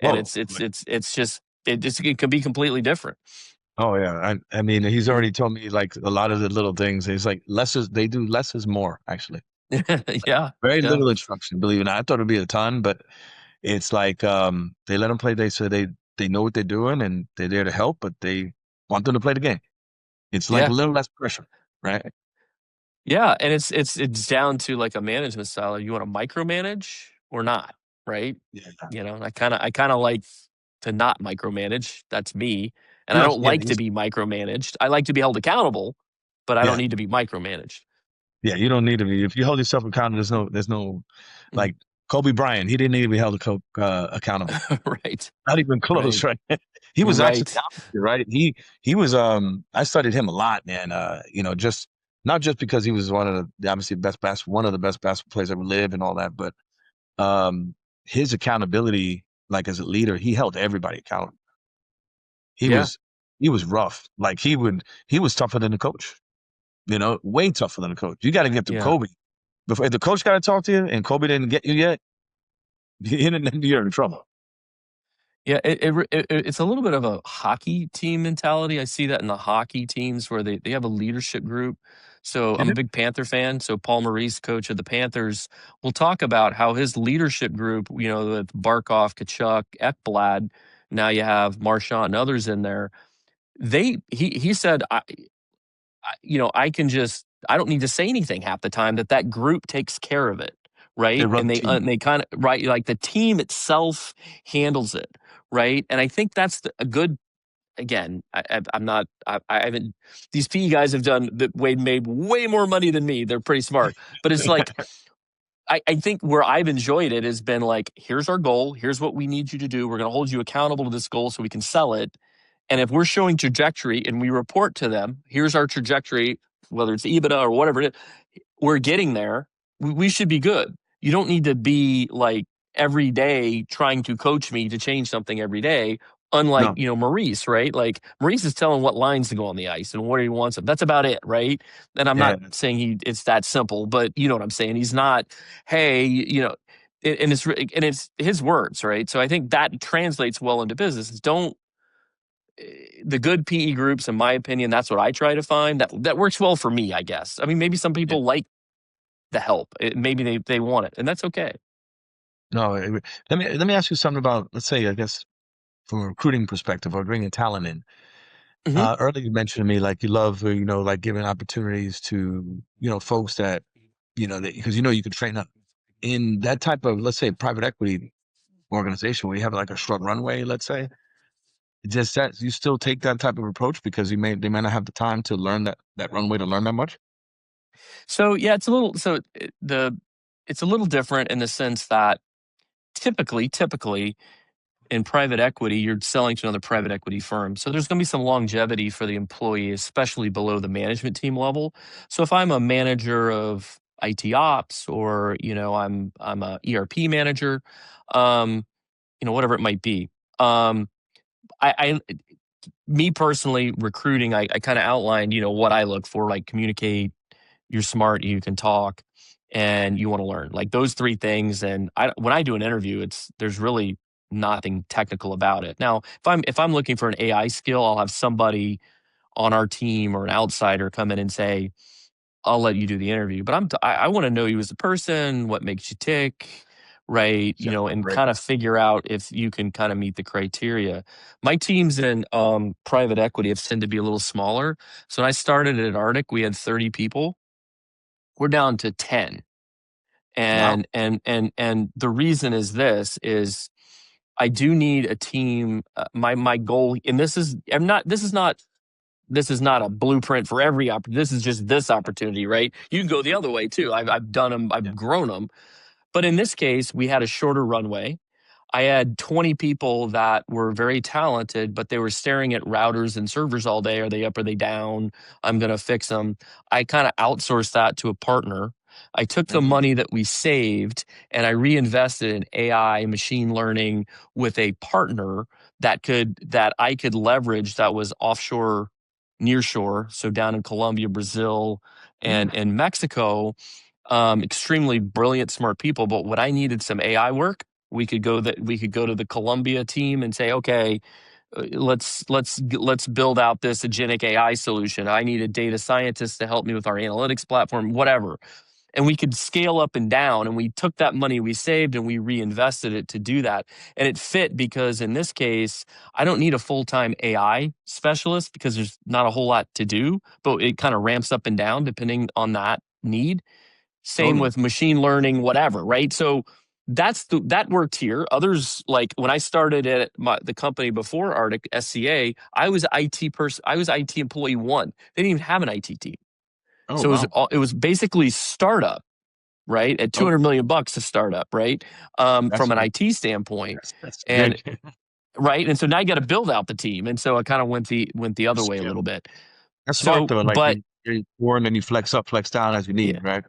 And Whoa. it can be completely different. Oh yeah. I mean, he's Mhm. already told me like a lot of the little things. He's like they do less is more, actually. Yeah, Very yeah. little instruction, believe it or not. I thought it'd be a ton, but it's like they let them play. They say they know what they're doing and they're there to help, but they want them to play the game. It's like a Yeah. little less pressure, right? Yeah, and it's down to, like, a management style. You wanna micromanage or not, right? Yeah. I kinda like to not micromanage. That's me, and I No, don't yeah, like to be micromanaged. I like to be held accountable, but I don't yeah, need to be micromanaged. yeah. You don't need to be. If you hold yourself accountable, there's no Mhm. like Kobe Bryant, he didn't even be held accountable. Right. Not even close, Right. right? He You're was actually the right. opposite, right? He was I studied him a lot, man. Just not just because he was one of the obviously one of the best basketball players ever lived and all that, but um his accountability, like as a leader, he held everybody accountable. He Yeah. was he was rough. Like he was tougher than the coach, way tougher than the coach. You gotta get to Yeah. Kobe. Before if the coach gotta talk to you and Kobe didn't get you yet, you're in trouble. Yeah, it's a little bit of a hockey team mentality. I see that in the hockey teams where they have a leadership group. So I'm a big Panther fan. So Paul Maurice, coach of the Panthers, will talk about how his leadership group, with Barkov, Kachuk, Ekblad, now you have Marchand and others in there. He said, I can just I don't need to say anything half the time. That group takes care of it, They right? run And the team. they kind of right like the team itself handles it, right? And I think that's a good. Again, I'm not. I haven't. These PE guys have done that. Made way more money than me. They're pretty smart, but it's like I think where I've enjoyed it has been like, here's our goal. Here's what we need you to do. We're going to hold you accountable to this goal so we can sell it. And if we're showing trajectory and we report to them, here's our trajectory, whether it's EBITDA or whatever it is, we're getting there. We should be good. You don't need to be like every day trying to coach me to change something every day. Unlike, No. Maurice, right? Like Maurice is telling what lines to go on the ice and what he wants them. That's about it, right? And I'm Yeah. not saying it's that simple, but you know what I'm saying. He's not, hey, and it's his words, right? So I think that translates well into business. Don't the good PE groups, in my opinion, that's what I try to find. That works well for me, I guess. I mean, maybe some Yeah. people like the help. Maybe they want it, and that's okay. No. Let me ask you something about, let's say, I guess, from a recruiting perspective or bringing talent in. Hmm. Earlier you mentioned to me like you love, like giving opportunities to, folks that, because you can train up in that type of, let's say, private equity organization where you have like a short runway, let's say. Just that you still take that type of approach because they may not have the time to learn that runway to learn that much. So yeah, it's a little different in the sense that typically in private equity, you're selling to another private equity firm. So there's going to be some longevity for the employee, especially below the management team level. So if I'm a manager of IT ops or, I'm a ERP manager, um, whatever it might be. I me personally, recruiting, I kind of outlined, what I look for, like communicate, you're smart, you can talk, and you want to learn. Like those three things. And when I do an interview, there's really nothing technical about it. Now, if I'm looking for an AI skill, I'll have somebody on our team or an outsider come in and say, I'll let you do the interview. But I want to know you as a person, what makes you tick, right? Yeah, And right. kind of figure out if you can kind of meet the criteria. My teams in private equity have tended to be a little smaller. So when I started at Arctic, we had 30 people. We're down to 10. Wow. And the reason is I do need a team. My goal, and this is not a blueprint for every opportunity. This is just this opportunity, right? You can go the other way too. I've done them. Yeah. I've grown them. But in this case, we had a shorter runway. I had 20 people that were very talented, but they were staring at routers and servers all day. Are they up? Are they down? I'm going to fix them. I kind of outsourced that to a partner. I took the Mhm. money that we saved and I reinvested in AI, machine learning with a partner that I could leverage that was offshore, nearshore, so down in Colombia, Brazil, Yeah. and Mexico. Extremely brilliant, smart people. But when I needed some AI work, we could go to the Columbia team and say, okay, let's build out this agentic AI solution. I need a data scientist to help me with our analytics platform, whatever. And we could scale up and down. And we took that money we saved and we reinvested it to do that. And it fit because in this case, I don't need a full-time AI specialist because there's not a whole lot to do, but it kind of ramps up and down depending on that need. Same Totally. with machine learning, whatever, right? So that worked here. Others, like when I started at the company before Arctic SCA, I was IT person. I was IT employee one. They didn't even have an IT team, Oh so wow. it was basically startup. right? At Oh, 200 million bucks to start up, right? that's From an right. IT standpoint. That's And big. right. And so now you got to build out the team. And so I kind of went the other way a little Skill. bit. That's smart So, though. Like but you're poor and then you flex up, flex down as you yeah, need, right?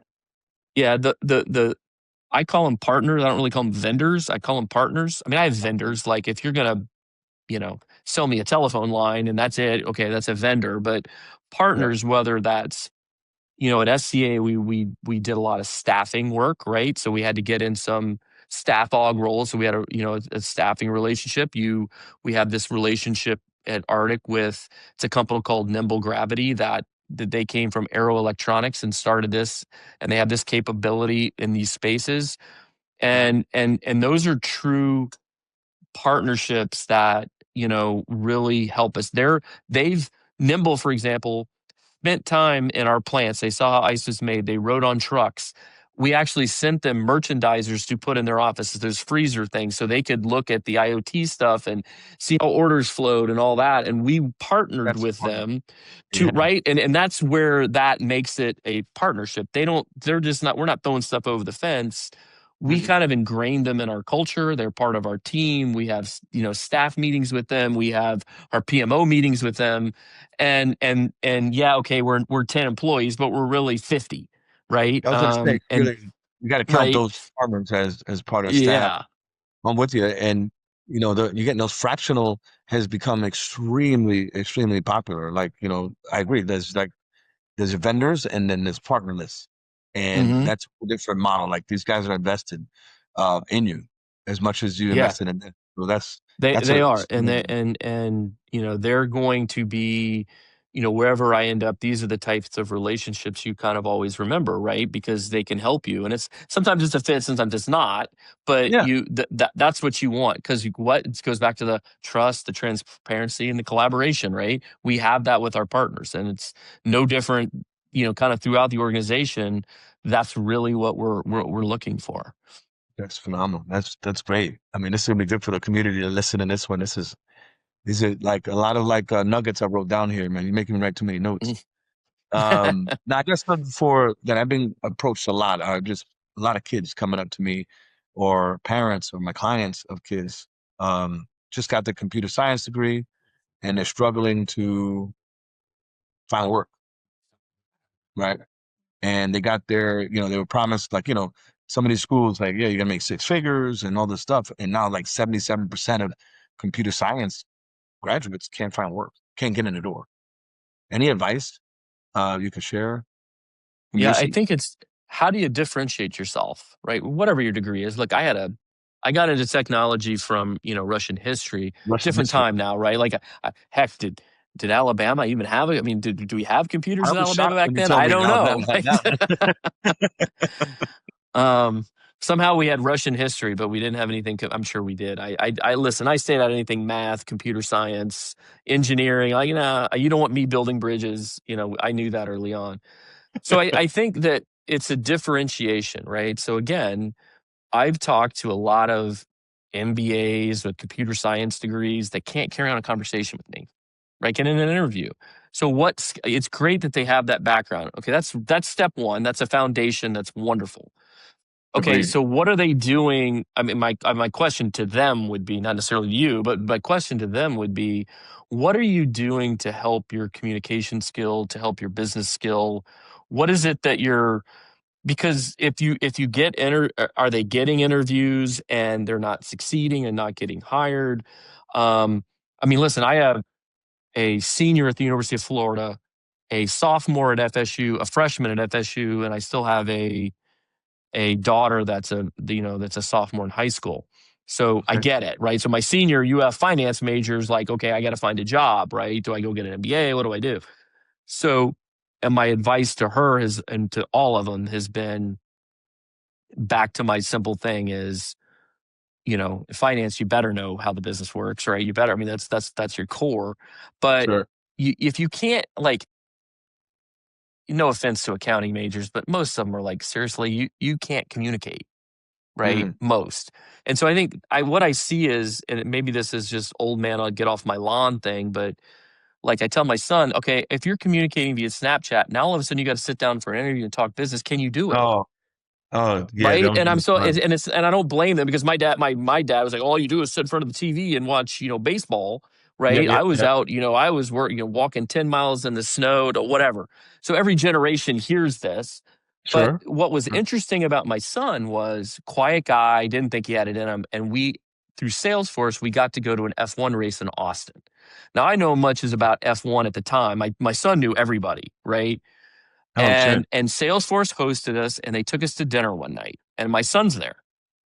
yeah, the I call them partners. I don't really call them vendors. I call them partners. I mean, I have Okay. vendors. Like if you're going to, sell me a telephone line and that's it, okay, that's a vendor. But Yeah. partners, whether that's, at SCA, we did a lot of staffing work, right? So we had to get in some staff aug roles. So we had a staffing relationship. We have this relationship at Arctic with it's a company called Nimble Gravity that they came from Aero Electronics and started this, and they have this capability in these spaces. Right. And those are true partnerships that really help us. They've Nimble, for example, spent time in our plants. They saw how ice was made. They rode on trucks. We actually sent them merchandisers to put in their offices, those freezer things, so they could look at the IoT stuff and see how orders flowed and all that. And we partnered That's with smart. them to, Yeah. right. And that's where that makes it a partnership. They're just not, we're not throwing stuff over the fence. We Mhm. kind of ingrained them in our culture. They're part of our team. We have, staff meetings with them. We have our PMO meetings with them, and yeah, okay, we're 10 employees, but we're really 50, right? I was gonna say, And really, you got to count right, those farmers as part of staff. yeah, I'm with you, and you're getting those fractional has become extremely, extremely popular. Like, I agree. There's vendors and then there's partnerless, and hmm, that's a different model. Like these guys are invested in you as much as you yeah. invested in them. So that's They that's a they are, and they're going to be, wherever I end up. These are the types of relationships you kind of always remember, right? Because they can help you, and it's sometimes it's a fit, sometimes it's not. But yeah, that's what you want, because what it goes back to the trust, the transparency, and the collaboration, right? We have that with our partners, and it's no different, kind of throughout the organization. That's really what we're looking for. that's phenomenal. That's great. I mean, this is gonna be good for the community to listen to this one. These are like a lot of like nuggets I wrote down here, man. You're making me write too many notes. Now I guess for that I've been approached a lot are just a lot of kids coming up to me or parents or my clients of kids just got their computer science degree and they're struggling to find work, right? And they got their, they were promised like, some of these schools like, yeah, you're gonna make six figures and all this stuff. And now like 77% of computer science graduates can't find work, can't get in the door. Any advice you can share from Yeah, your I seat? think it's how do you differentiate yourself, right? Whatever your degree is. Look, I got into technology from, Russian history, Russian different history. time now, right? Like, heck, did Alabama even have it? I mean, do we have computers I in was Alabama shocked back when you then? told I me in don't know. Alabama had that. Um, Somehow we had Russian history, but we didn't have anything. I'm sure we did. I listen. I stayed out anything math, computer science, engineering. Like, you don't want me building bridges. I knew that early on. So I think that it's a differentiation, right? So again, I've talked to a lot of MBAs with computer science degrees that can't carry on a conversation with me, right? Get in an interview. So it's great that they have that background. Okay, that's step one. That's a foundation. That's wonderful. Okay, Agreed. so what are they doing? I mean, my question to them would be not necessarily you, but my question to them would be, what are you doing to help your communication skill, to help your business skill? What is it that you're because if you are they getting interviews and they're not succeeding and not getting hired? I mean, listen, I have a senior at the University of Florida, a sophomore at FSU, a freshman at FSU, and I still have a daughter that's a sophomore in high school. So I Okay. get it, right? So my senior UF finance major is like, okay, I got to find a job, right? Do I go get an MBA? What do I do? So, and my advice to her has, and to all of them, has been back to my simple thing is, finance, you better know how the business works, right? You better, I mean, that's your core. But Sure. if you can't, like, no offense to accounting majors, but most of them are like, seriously, you can't communicate, right? Mm. Most. And so I think what I see is, and maybe this is just old man, I'll get off my lawn thing, but like I tell my son, okay, if you're communicating via Snapchat, now all of a sudden you got to sit down for an interview and talk business. Can you do it? Oh. Oh yeah, right? that And I'm was so fun. and I don't blame them because my dad was like, all you do is sit in front of the TV and watch baseball, Yeah, right? yeah, I was yeah. out, I was working, walking 10 miles in the snow to whatever. So every generation hears this. But Sure. what was Sure. interesting about my son was quiet guy, didn't think he had it in him, and we through Salesforce we got to go to an F1 race in Austin. Now I know much as about F1 at the time. My son knew everybody, right? Oh shit. And Salesforce hosted us and they took us to dinner one night and my son's there.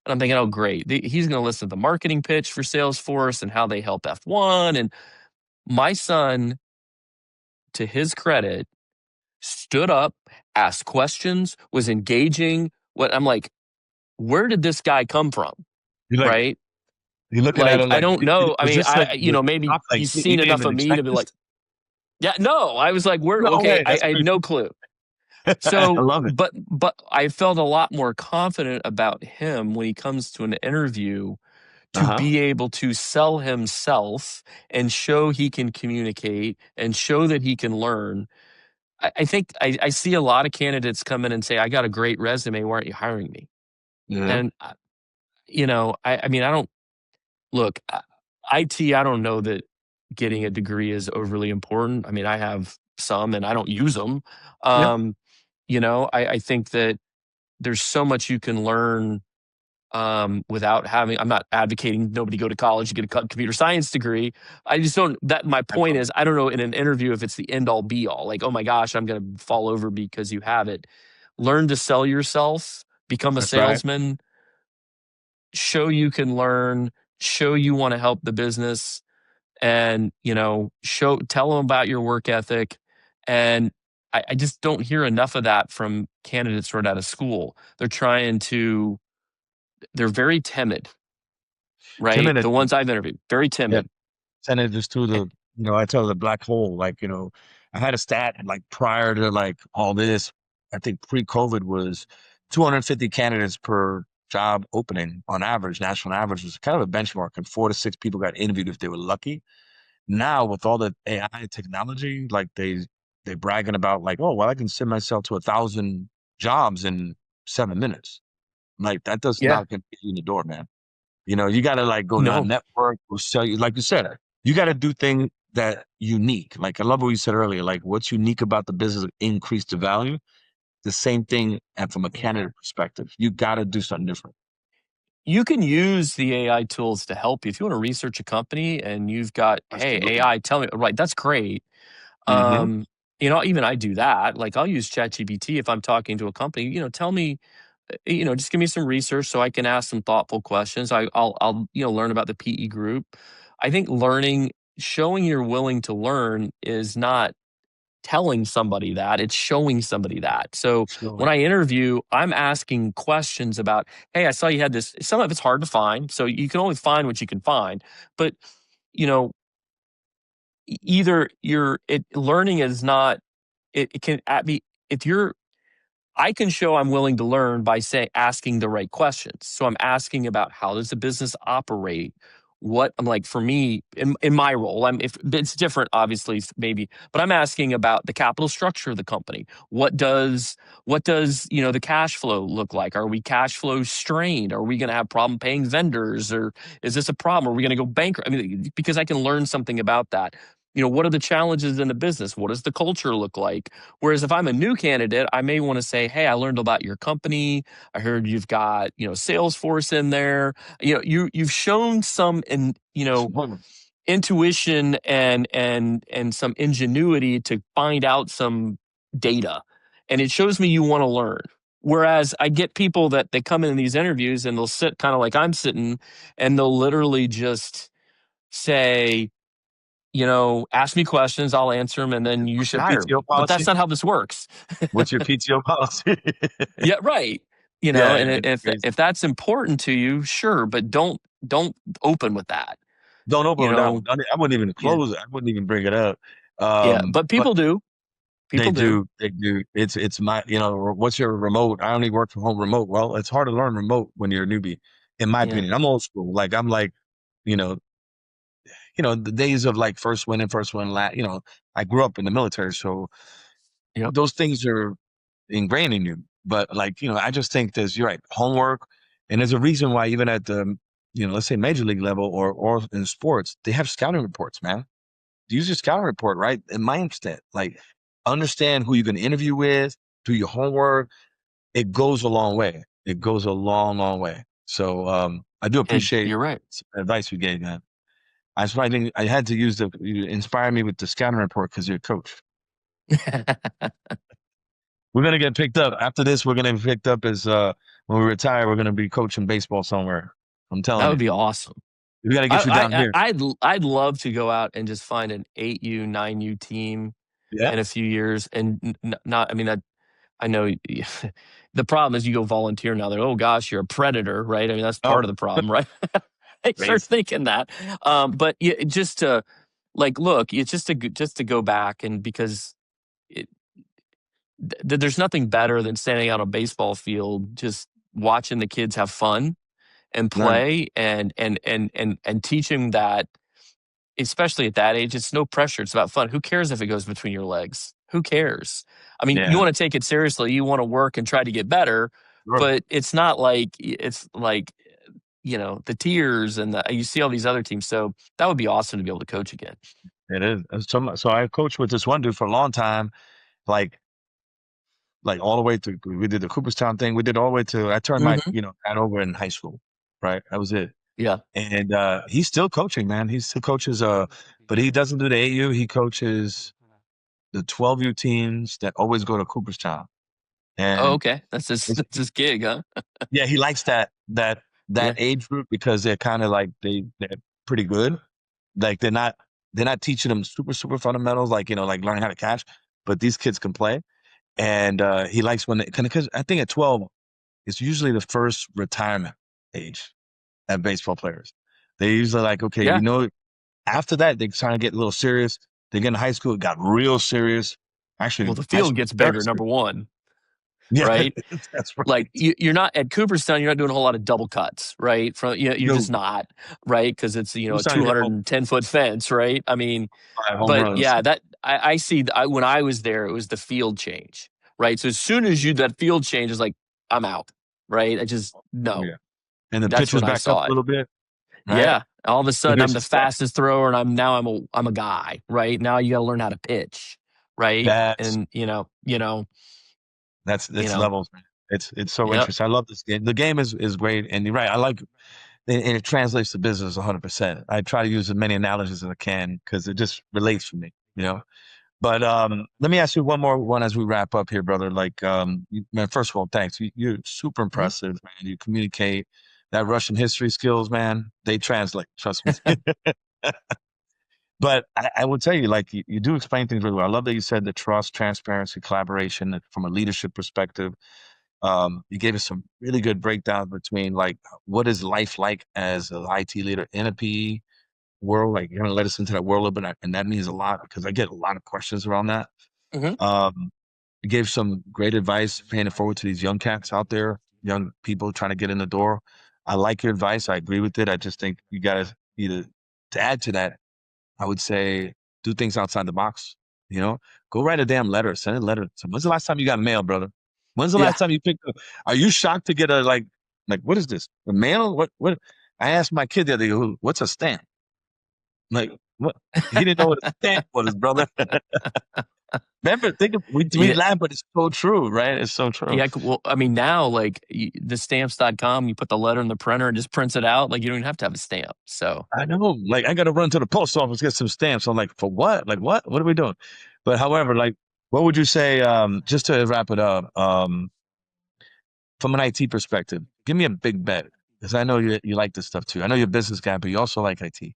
And I'm thinking, oh, great. He's going to listen to the marketing pitch for Salesforce and how they help F1. And my son, to his credit, stood up, asked questions, was engaging. What I'm like, where did this guy come from? You like Right? you looking at Like, it I like don't know. I was mean, this like the maybe top, like he's you seen didn't enough even of me to expect be this? like, yeah, no, I was like, where, No okay, way. That's I had crazy. no clue. I So, love it. but I felt a lot more confident about him when he comes to an interview to Uh-huh. be able to sell himself and show he can communicate and show that he can learn. I think I see a lot of candidates come in and say, I got a great resume. Why aren't you hiring me? Yeah. And, I mean, I don't look, IT, I don't know that getting a degree is overly important. I mean, I have some and I don't use them. Yeah. I think that there's so much you can learn without having. I'm not advocating nobody go to college to get a computer science degree. I just don't. That my point Absolutely. is, I don't know in an interview if it's the end all be all. Like, oh my gosh, I'm going to fall over because you have it. Learn to sell yourself. Become a That's right. salesman. Show you can learn. Show you want to help the business, and tell them about your work ethic. And I just don't hear enough of that from candidates right out of school. They're very timid, right? Timid. The ones I've interviewed, very Yeah. timid. Send it just to Eh, the, I tell the black hole, like, I had a stat like prior to like all this, I think pre-COVID was 250 candidates per job opening on average. National average was kind of a benchmark, and 4 to 6 people got interviewed if they were lucky. Now with all the AI technology, like they bragging about like, oh well, I can send myself to 1,000 jobs in 7 minutes. Like that does Yeah, not get you in the door, man. You got to like go no, non-network or sell you, like you said, you got to do things that unique. Like I love what you said earlier, like what's unique about the business increase the value. The same thing, and from a candidate perspective, you got to do something different. you can use the AI tools to help you. If you want to research a company and you've got, hey, Absolutely. AI, tell me, right, that's great. Mm-hmm. Even I do that. Like I'll use ChatGPT if I'm talking to a company, tell me, just give me some research so I can ask some thoughtful questions. I'll learn about the PE group. I think showing you're willing to learn is not telling somebody that, it's showing somebody that. So when Absolutely. I interview, I'm asking questions about, hey, I saw you had this. Some of it's hard to find. So you can only find what you can find. But, you know, either learning is not, it can be, if you're I can show I'm willing to learn by asking the right questions. So I'm asking about how does the business operate? What I'm like for me in my role, if it's different, obviously, maybe, but I'm asking about the capital structure of the company. What does the cash flow look like? Are we cash flow strained? Are we going to have problem paying vendors, or is this a problem? Are we going to go bankrupt? I mean, because I can learn something about that. What are the challenges in the business? What does the culture look like? Whereas if I'm a new candidate, I may want to say, "Hey, I learned about your company. I heard you've got Salesforce in there. You've shown some Absolutely. intuition and some ingenuity to find out some data, and it shows me you want to learn." Whereas I get people that they come in these interviews and they'll sit kind of like I'm sitting, and they'll literally just say, ask me questions, I'll answer them, and then you What's should your hire PTO me. But that's policy? not how this works. What's your PTO policy? Yeah, right. Yeah, And it's crazy. if that's important to you, sure, but don't open with that. Don't open You with that one. know, I wouldn't even yeah, close it. I wouldn't even bring it up. yeah. But But people do. they People do. do. They do. It's my, what's your remote? I only work from home remote. Well, it's hard to learn remote when you're a newbie, in my Yeah. opinion. I'm old school. Like I'm like, you know, the days of like first win, I grew up in the military, so Yep. those things are ingrained in you. But like, I just think you're right, homework, and there's a reason why even at the, let's say major league level or in sports, they have scouting reports, man. Use your scouting report, right? In my instead, like understand who you're going to interview with, do your homework. It goes a long way. It goes a long, long way. So I do appreciate You're right. some advice you gave, man. I just think I had to you inspire me with the scouting report because you're a coach. We're gonna get picked up after this. We're gonna be picked up as when we retire. We're gonna be coaching baseball somewhere. I'm That telling would you, be awesome. we got to get you down here. I'd love to go out and just find an 8U, 9U team Yeah. in a few years, and not. I mean, I know the problem is you go volunteer now. They're, oh gosh, you're a predator, right? I mean, that's part Oh, of the problem, right? I start crazy. thinking that. But yeah, just to like look, it's just to go back, and because it, there's nothing better than standing out on a baseball field, just watching the kids have fun and Learning. play, and teaching that, especially at that age, it's no pressure. It's about fun. Who cares if it goes between your legs? Who cares? I mean, you Yeah. want to take it seriously. You want to work and try to get better, Sure. but it's like the tears and you see all these other teams. So that would be awesome to be able to coach again. It is. So I coached with this one dude for a long time, like all the way to we did the Cooperstown thing. We did all the way to I turned my Hmm. hat over in high school, right? That was it. Yeah. And he's still coaching, man. He still coaches. But he doesn't do the AU. He coaches the 12U teams that always go to Cooperstown. Oh, And okay. That's his it's, that's his gig, huh? yeah, he likes that Yeah. age group because they're kind of like they're pretty good. Like they're not teaching them super fundamentals like like learning how to catch, but these kids can play. And he likes when because I think at 12 it's usually the first retirement age at baseball players. They usually like okay, Yeah. after that they trying to get a little serious. They get in high school, it got real serious. Well, Actually, the high field school gets very bigger, number serious. one, Yeah, right? that's Like right. you're not at Cooperstown, you're not doing a whole lot of double cuts, right? You're No, just not, right? Because it's who's a trying to hit 210-foot fence, right? I mean, home but runs? yeah, that I see. When I was there, it was the field change, right? So as soon as that field change is like, I'm out, right? I just Oh no. yeah, and the That's pitcher's when I back up saw a it. little bit, right? Yeah, all of a So sudden I'm there's the success. fastest thrower, and I'm a guy, right? Now you got to learn how to pitch, right? That's And you that's know, levels, man. It's so yep. interesting. I love this game. The game is great, and you're right. I like and it translates to business 100%. I try to use as many analogies as I can because it just relates for me. But let me ask you one more one as we wrap up here, brother. Like, man, first of all, thanks. You're super Mhm. impressive, man. You communicate that Russian history skills, man. They translate. Trust me. But I will tell you, like, you do explain things really well. I love that you said the trust, transparency, collaboration from a leadership perspective. You gave us some really good breakdowns between like what is life like as an IT leader in a PE world. Like, you're gonna let us into that world a little bit, and that means a lot because I get a lot of questions around that. Mhm. Um, you gave some great advice, paying it forward to these young cats out there, young people trying to get in the door. I like your advice. I agree with it. I just think you got to either to add to that. I would say do things outside the box. Go write a damn letter. Send a letter. So when's the last time you got mail, brother? When's the Yeah. last time you picked up? Are you shocked to get a like what is this? A mail? What? I asked my kid the other day, what's a stamp? Like what? He didn't know what a stamp was, brother. Remember, think of we Yeah. laugh, but it's so true, right? It's so true. Yeah. Well, I mean, now like the stamps.com, you put the letter in the printer and just prints it out. Like you don't even have to have a stamp. So I know. Like I got to run to the post office get some stamps. I'm like, for what? Like what? What are we doing? But however, like, what would you say? Just to wrap it up, from an IT perspective, give me a big bet because I know you like this stuff too. I know you're a business guy, but you also like IT.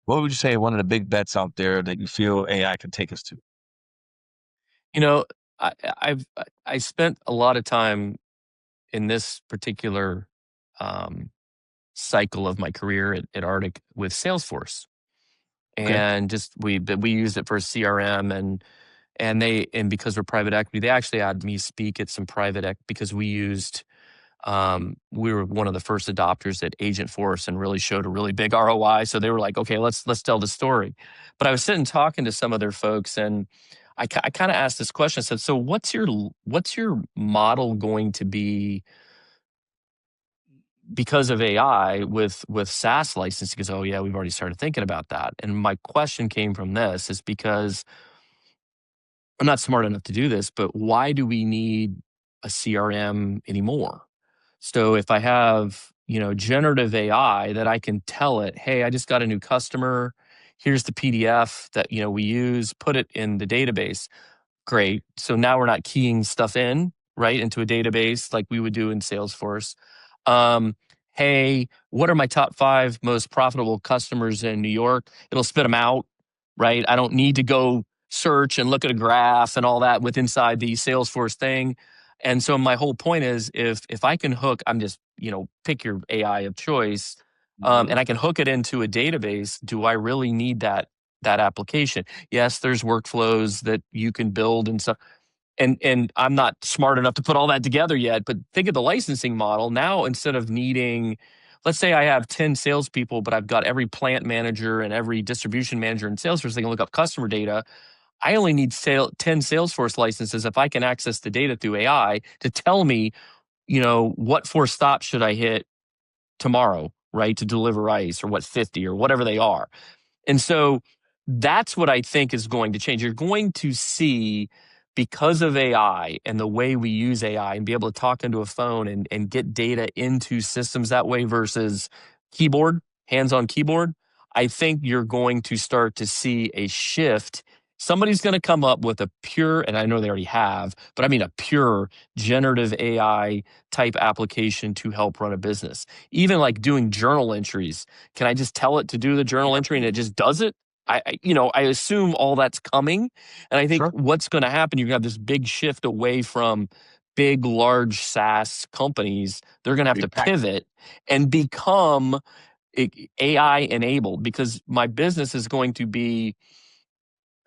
What would you say one of the big bets out there that you feel AI can take us to? you know, I spent a lot of time in this particular um, cycle of my career at Arctic with Salesforce, Okay. and just we used it for CRM, and because we're private equity, they actually had me speak at some private equity because we were one of the first adopters at Agent Force and really showed a really big ROI. So they were like, okay, let's tell the story. But I was sitting talking to some of their folks, and I kind of asked this question. I said, so what's your model going to be because of AI with SaaS licensing? Because, oh yeah, we've already started thinking about that. And my question came from this is because I'm not smart enough to do this, but why do we need a CRM anymore? So if I have, generative AI that I can tell it, hey, I just got a new customer. Here's the PDF that, we use, put it in the database. Great. So now we're not keying stuff in, right, into a database like we would do in Salesforce. Um, hey, what are my top 5 most profitable customers in New York? It'll spit them out, right? I don't need to go search and look at a graph and all that with inside the Salesforce thing. And so my whole point is if I can hook, I'm just, pick your AI of choice, Mhm. and I can hook it into a database, do I really need that application? Yes, there's workflows that you can build and stuff. And I'm not smart enough to put all that together yet, but think of the licensing model. Now, instead of needing, let's say I have 10 salespeople, but I've got every plant manager and every distribution manager in Salesforce, they can look up customer data. I only need 10 Salesforce licenses if I can access the data through AI to tell me, what 4 stops should I hit tomorrow, right, to deliver ice, or what 50 or whatever they are. And so that's what I think is going to change. You're going to see, because of AI and the way we use AI and be able to talk into a phone and get data into systems that way versus keyboard, hands on keyboard, I think you're going to start to see a shift. Somebody's going to come up with a pure, and I know they already have, but I mean a pure generative AI type application to help run a business. Even like doing journal entries, can I just tell it to do the journal entry and it just does it? I assume all that's coming. And I think Sure. what's going to happen, you're going to have this big shift away from big, large SaaS companies. They're going to have to Big tech. pivot and become AI enabled, because my business is going to be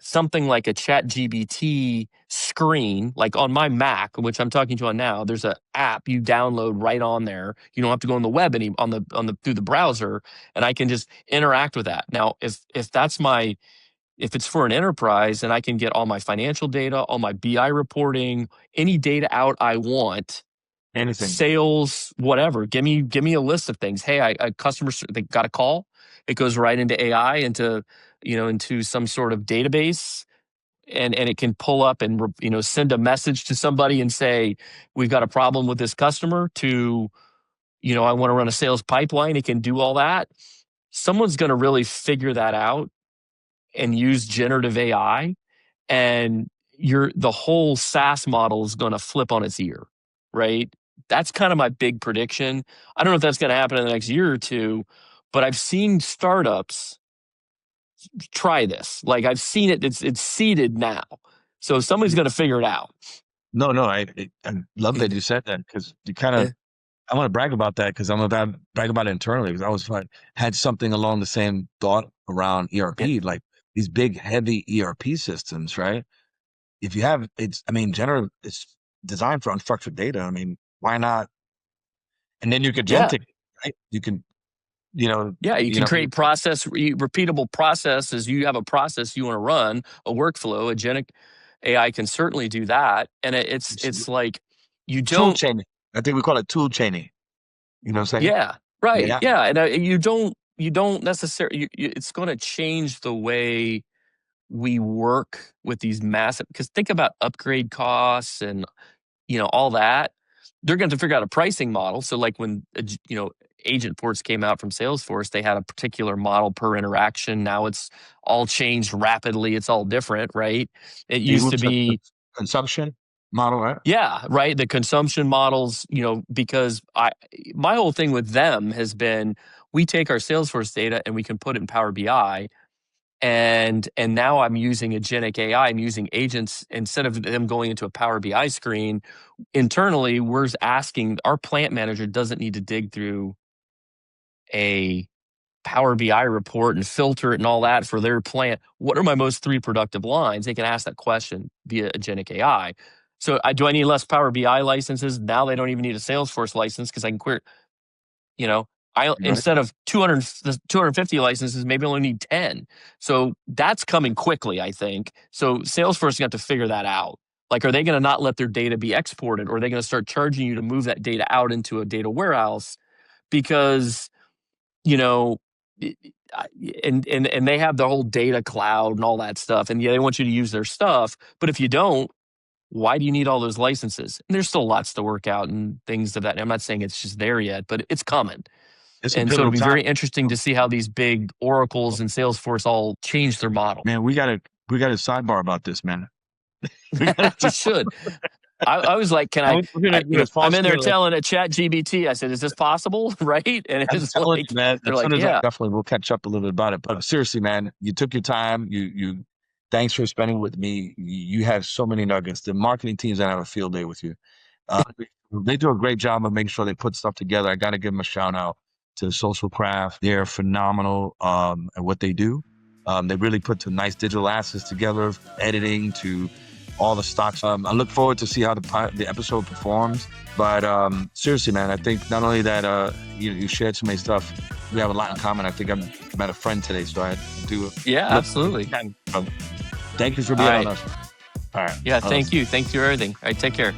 something like a chat GBT screen, like on my Mac, which I'm talking to on now. There's an app you download right on there. You don't have to go on the web on the through the browser, and I can just interact with that. Now, if it's for an enterprise and I can get all my financial data, all my BI reporting, any data out I want, Anything. sales, whatever. Give me a list of things. Hey, a customer, they got a call. It goes right into AI, into some sort of database, and it can pull up and send a message to somebody and say, we've got a problem with this customer. To, I want to run a sales pipeline. It can do all that. Someone's going to really figure that out and use generative AI, and the whole SaaS model is going to flip on its ear, right? That's kind of my big prediction. I don't know if that's going to happen in the next year or two, but I've seen startups try this. Like, I've seen it. It's seeded now, so somebody's going to figure it out. No, no, I love that you said that because you kind of Eh, I want to brag about that because I'm about brag about it internally because I was had something along the same thought around yeah, ERP, like these big heavy ERP systems, right? If you have I mean, general it's designed for unstructured data. I mean, why not? And then you can yeah, agentic, right? You can, you know, yeah. You you can know, create repeatable processes. You have a process you want to run, a workflow. Agentic AI can certainly do that, and it's like you tool don't. chaining. I think we call it tool chaining. You know what I'm saying? Yeah, right. Yeah. Yeah, and you don't necessarily. It's going to change the way we work with these massive. Because think about upgrade costs and all that. They're going to figure out a pricing model. So like when agent ports came out from Salesforce, they had a particular model per interaction. Now it's all changed rapidly. It's all different, right? It You used move to to be. consumption model, right? Yeah, right. The consumption models, because my whole thing with them has been, we take our Salesforce data and we can put it in Power BI, and now I'm using agentic AI. I'm using agents instead of them going into a Power BI screen. Internally, we're asking, our plant manager doesn't need to dig through a Power BI report and filter it and all that for their plant. What are my most 3 productive lines? They can ask that question via agentic AI. So do I need less Power BI licenses? Now they don't even need a Salesforce license because I can query, you know, I Right. instead of 250 licenses, maybe I only need 10. So that's coming quickly, I think. So Salesforce is going to have to figure that out. Like, are they going to not let their data be exported, or are they going to start charging you to move that data out into a data warehouse? Because, you know, and they have the whole data cloud and all that stuff. And yeah, they want you to use their stuff. But if you don't, why do you need all those licenses? And there's still lots to work out and things of that. I'm not saying it's just there yet, but it's coming. It's a And so pivotal it'll be time. very interesting to see how these big Oracles and Salesforce all change their model. Man, we got a sidebar about this, man. You should. I was like, can I? I'm in there telling a Chat GBT. I said, "Is this possible?" Right? And it's like, man, they're like, "Yeah, definitely we'll catch up a little bit about it." But seriously, man, you took your time. You thanks for spending with me. You have so many nuggets. The marketing team's gonna have a field day with you. They do a great job of making sure they put stuff together. I got to give them a shout out to Social Craft. They're phenomenal at what they do. They really put some nice digital assets together, editing to all the stocks. I look forward to see how the episode performs. But seriously, man, I think not only that you shared so many stuff, we have a lot in common. I think I met a friend today, so I do. yeah, absolutely." Thank you for being on us. All right. Yeah, thank you. Thank you for everything. All right, take care.